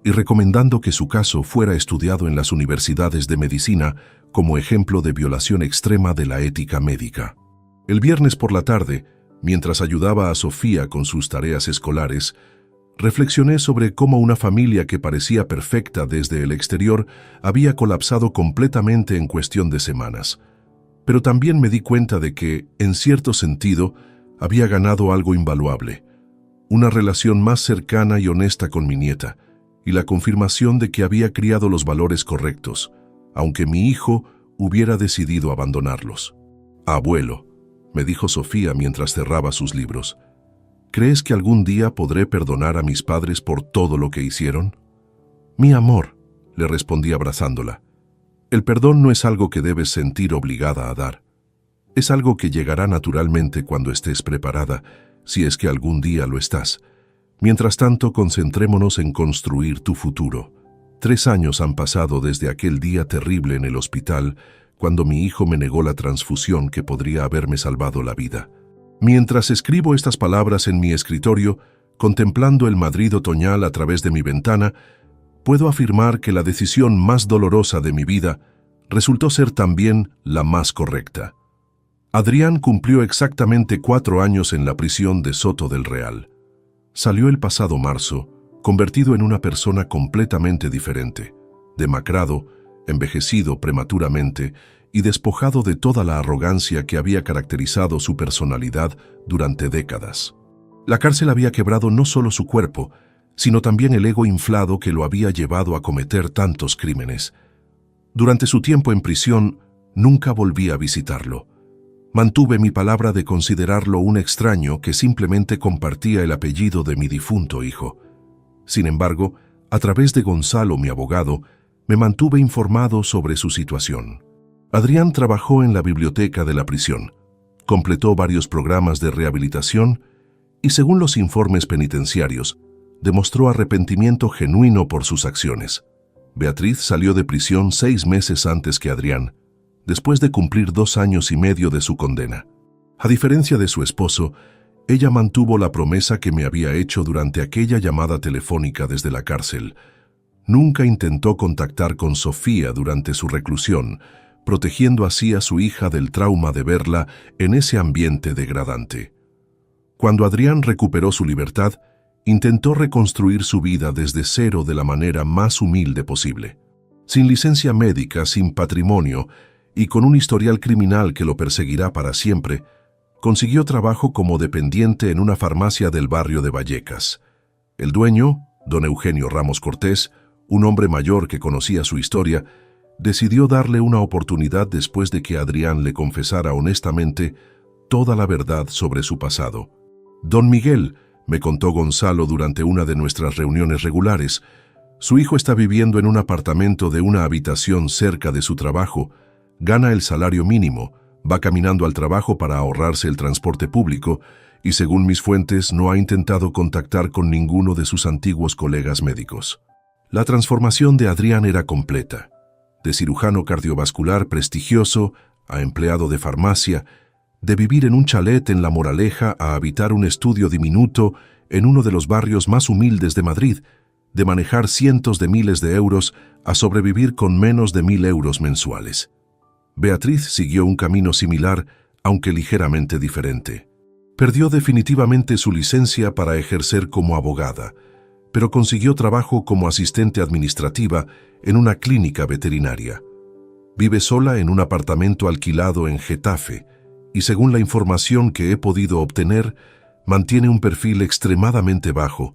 y recomendando que su caso fuera estudiado en las universidades de medicina como ejemplo de violación extrema de la ética médica. El viernes por la tarde, mientras ayudaba a Sofía con sus tareas escolares, reflexioné sobre cómo una familia que parecía perfecta desde el exterior había colapsado completamente en cuestión de semanas. Pero también me di cuenta de que, en cierto sentido, había ganado algo invaluable: una relación más cercana y honesta con mi nieta, y la confirmación de que había criado los valores correctos, aunque mi hijo hubiera decidido abandonarlos. Abuelo, me dijo Sofía mientras cerraba sus libros, ¿crees que algún día podré perdonar a mis padres por todo lo que hicieron? Mi amor, le respondí abrazándola, el perdón no es algo que debes sentir obligada a dar. Es algo que llegará naturalmente cuando estés preparada, si es que algún día lo estás. Mientras tanto, concentrémonos en construir tu futuro. 3 años han pasado desde aquel día terrible en el hospital, cuando mi hijo me negó la transfusión que podría haberme salvado la vida. Mientras escribo estas palabras en mi escritorio, contemplando el Madrid otoñal a través de mi ventana, puedo afirmar que la decisión más dolorosa de mi vida resultó ser también la más correcta. Adrián cumplió exactamente 4 años en la prisión de Soto del Real. Salió el pasado marzo, convertido en una persona completamente diferente, demacrado, envejecido prematuramente y despojado de toda la arrogancia que había caracterizado su personalidad durante décadas. La cárcel había quebrado no solo su cuerpo, sino también el ego inflado que lo había llevado a cometer tantos crímenes. Durante su tiempo en prisión, nunca volví a visitarlo. Mantuve mi palabra de considerarlo un extraño que simplemente compartía el apellido de mi difunto hijo. Sin embargo, a través de Gonzalo, mi abogado, me mantuve informado sobre su situación. Adrián trabajó en la biblioteca de la prisión, completó varios programas de rehabilitación y, según los informes penitenciarios, demostró arrepentimiento genuino por sus acciones. Beatriz salió de prisión 6 meses antes que Adrián, después de cumplir 2 años y medio de su condena. A diferencia de su esposo, ella mantuvo la promesa que me había hecho durante aquella llamada telefónica desde la cárcel. Nunca intentó contactar con Sofía durante su reclusión, protegiendo así a su hija del trauma de verla en ese ambiente degradante. Cuando Adrián recuperó su libertad, intentó reconstruir su vida desde cero de la manera más humilde posible. Sin licencia médica, sin patrimonio y con un historial criminal que lo perseguirá para siempre, consiguió trabajo como dependiente en una farmacia del barrio de Vallecas. El dueño, don Eugenio Ramos Cortés, un hombre mayor que conocía su historia, decidió darle una oportunidad después de que Adrián le confesara honestamente toda la verdad sobre su pasado. Don Miguel, me contó Gonzalo durante una de nuestras reuniones regulares, su hijo está viviendo en un apartamento de una habitación cerca de su trabajo, gana el salario mínimo, va caminando al trabajo para ahorrarse el transporte público y, según mis fuentes, no ha intentado contactar con ninguno de sus antiguos colegas médicos. La transformación de Adrián era completa. De cirujano cardiovascular prestigioso a empleado de farmacia, de vivir en un chalet en La Moraleja a habitar un estudio diminuto en uno de los barrios más humildes de Madrid, de manejar cientos de miles de euros a sobrevivir con menos de 1.000 euros mensuales. Beatriz siguió un camino similar, aunque ligeramente diferente. Perdió definitivamente su licencia para ejercer como abogada, pero consiguió trabajo como asistente administrativa en una clínica veterinaria. Vive sola en un apartamento alquilado en Getafe y, según la información que he podido obtener, mantiene un perfil extremadamente bajo,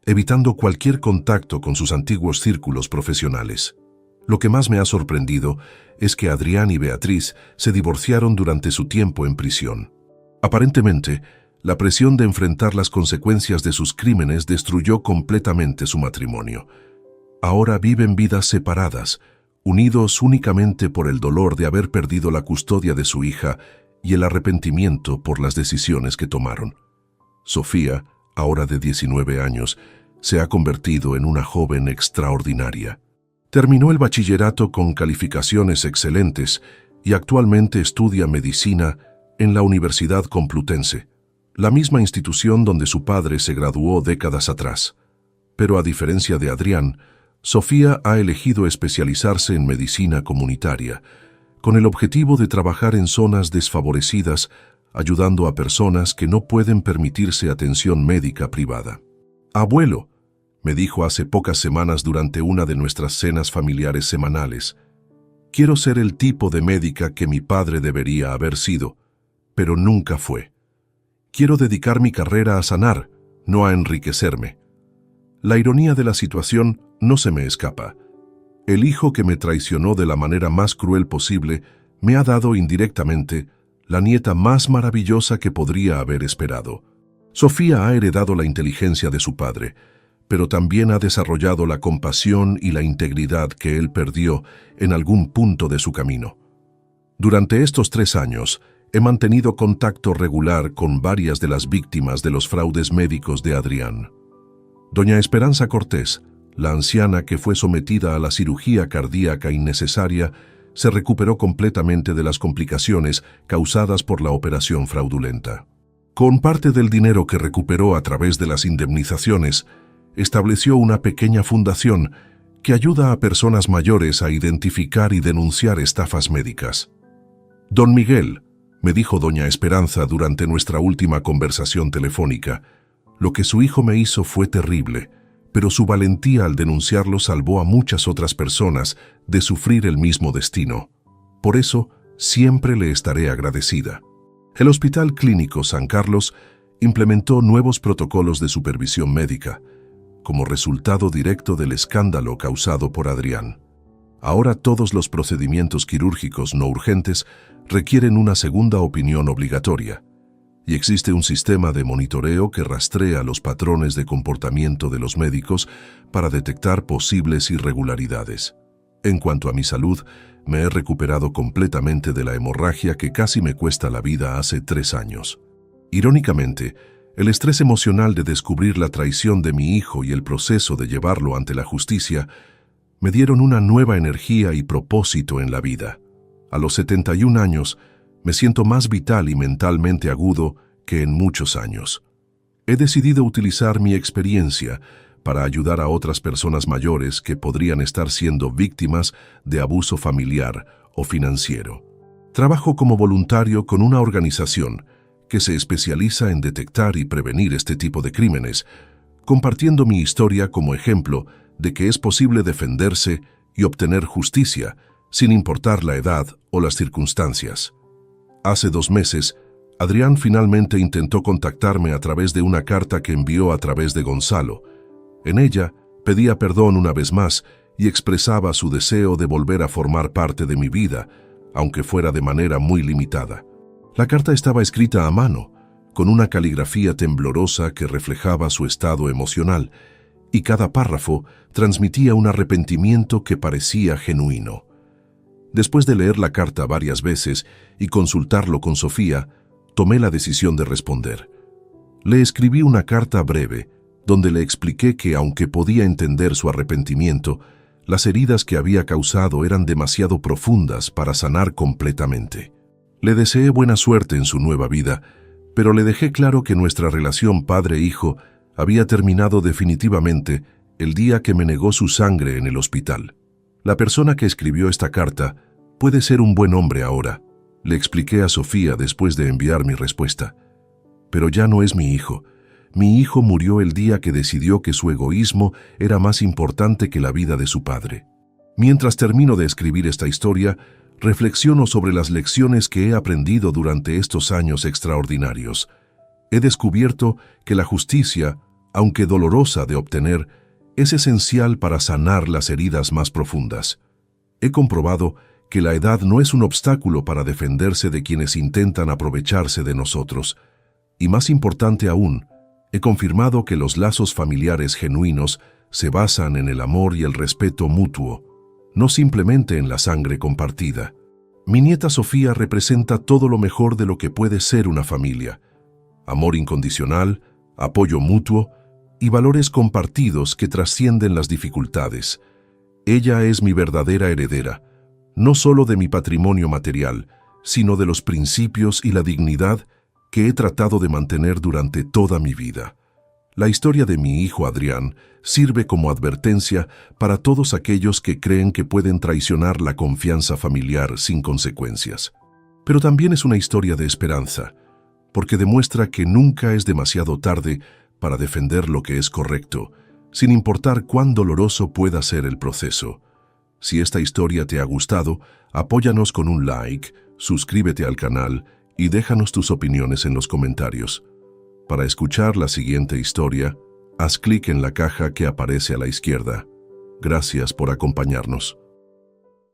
evitando cualquier contacto con sus antiguos círculos profesionales. Lo que más me ha sorprendido es que Adrián y Beatriz se divorciaron durante su tiempo en prisión. Aparentemente, la presión de enfrentar las consecuencias de sus crímenes destruyó completamente su matrimonio. Ahora viven vidas separadas, unidos únicamente por el dolor de haber perdido la custodia de su hija y el arrepentimiento por las decisiones que tomaron. Sofía, ahora de 19 años, se ha convertido en una joven extraordinaria. Terminó el bachillerato con calificaciones excelentes y actualmente estudia medicina en la Universidad Complutense, la misma institución donde su padre se graduó décadas atrás. Pero a diferencia de Adrián, Sofía ha elegido especializarse en medicina comunitaria, con el objetivo de trabajar en zonas desfavorecidas, ayudando a personas que no pueden permitirse atención médica privada. «Abuelo», me dijo hace pocas semanas durante una de nuestras cenas familiares semanales, «quiero ser el tipo de médica que mi padre debería haber sido, pero nunca fue. Quiero dedicar mi carrera a sanar, no a enriquecerme». La ironía de la situación no se me escapa. El hijo que me traicionó de la manera más cruel posible me ha dado indirectamente la nieta más maravillosa que podría haber esperado. Sofía ha heredado la inteligencia de su padre, pero también ha desarrollado la compasión y la integridad que él perdió en algún punto de su camino. Durante estos 3 años, he mantenido contacto regular con varias de las víctimas de los fraudes médicos de Adrián. Doña Esperanza Cortés, la anciana que fue sometida a la cirugía cardíaca innecesaria, se recuperó completamente de las complicaciones causadas por la operación fraudulenta. Con parte del dinero que recuperó a través de las indemnizaciones, estableció una pequeña fundación que ayuda a personas mayores a identificar y denunciar estafas médicas. «Don Miguel», me dijo doña Esperanza durante nuestra última conversación telefónica, «lo que su hijo me hizo fue terrible, pero su valentía al denunciarlo salvó a muchas otras personas de sufrir el mismo destino. Por eso, siempre le estaré agradecida». El Hospital Clínico San Carlos implementó nuevos protocolos de supervisión médica, como resultado directo del escándalo causado por Adrián. Ahora todos los procedimientos quirúrgicos no urgentes requieren una segunda opinión obligatoria, y existe un sistema de monitoreo que rastrea los patrones de comportamiento de los médicos para detectar posibles irregularidades. En cuanto a mi salud, me he recuperado completamente de la hemorragia que casi me cuesta la vida hace 3 años. Irónicamente, el estrés emocional de descubrir la traición de mi hijo y el proceso de llevarlo ante la justicia me dieron una nueva energía y propósito en la vida. A los 71 años, me siento más vital y mentalmente agudo que en muchos años. He decidido utilizar mi experiencia para ayudar a otras personas mayores que podrían estar siendo víctimas de abuso familiar o financiero. Trabajo como voluntario con una organización que se especializa en detectar y prevenir este tipo de crímenes, compartiendo mi historia como ejemplo de que es posible defenderse y obtener justicia sin importar la edad o las circunstancias. Hace 2 meses, Adrián finalmente intentó contactarme a través de una carta que envió a través de Gonzalo. En ella, pedía perdón una vez más y expresaba su deseo de volver a formar parte de mi vida, aunque fuera de manera muy limitada. La carta estaba escrita a mano, con una caligrafía temblorosa que reflejaba su estado emocional, y cada párrafo transmitía un arrepentimiento que parecía genuino. Después de leer la carta varias veces y consultarlo con Sofía, tomé la decisión de responder. Le escribí una carta breve, donde le expliqué que aunque podía entender su arrepentimiento, las heridas que había causado eran demasiado profundas para sanar completamente. Le deseé buena suerte en su nueva vida, pero le dejé claro que nuestra relación padre-hijo había terminado definitivamente el día que me negó su sangre en el hospital. La persona que escribió esta carta puede ser un buen hombre ahora, le expliqué a Sofía después de enviar mi respuesta. Pero ya no es mi hijo. Mi hijo murió el día que decidió que su egoísmo era más importante que la vida de su padre. Mientras termino de escribir esta historia, reflexiono sobre las lecciones que he aprendido durante estos años extraordinarios. He descubierto que la justicia, aunque dolorosa de obtener, es esencial para sanar las heridas más profundas. He comprobado que la edad no es un obstáculo para defenderse de quienes intentan aprovecharse de nosotros. Y más importante aún, he confirmado que los lazos familiares genuinos se basan en el amor y el respeto mutuo, no simplemente en la sangre compartida. Mi nieta Sofía representa todo lo mejor de lo que puede ser una familia: amor incondicional, apoyo mutuo y valores compartidos que trascienden las dificultades. Ella es mi verdadera heredera, no solo de mi patrimonio material, sino de los principios y la dignidad que he tratado de mantener durante toda mi vida. La historia de mi hijo Adrián sirve como advertencia para todos aquellos que creen que pueden traicionar la confianza familiar sin consecuencias. Pero también es una historia de esperanza, porque demuestra que nunca es demasiado tarde para defender lo que es correcto, sin importar cuán doloroso pueda ser el proceso. Si esta historia te ha gustado, apóyanos con un like, suscríbete al canal y déjanos tus opiniones en los comentarios. Para escuchar la siguiente historia, haz clic en la caja que aparece a la izquierda. Gracias por acompañarnos.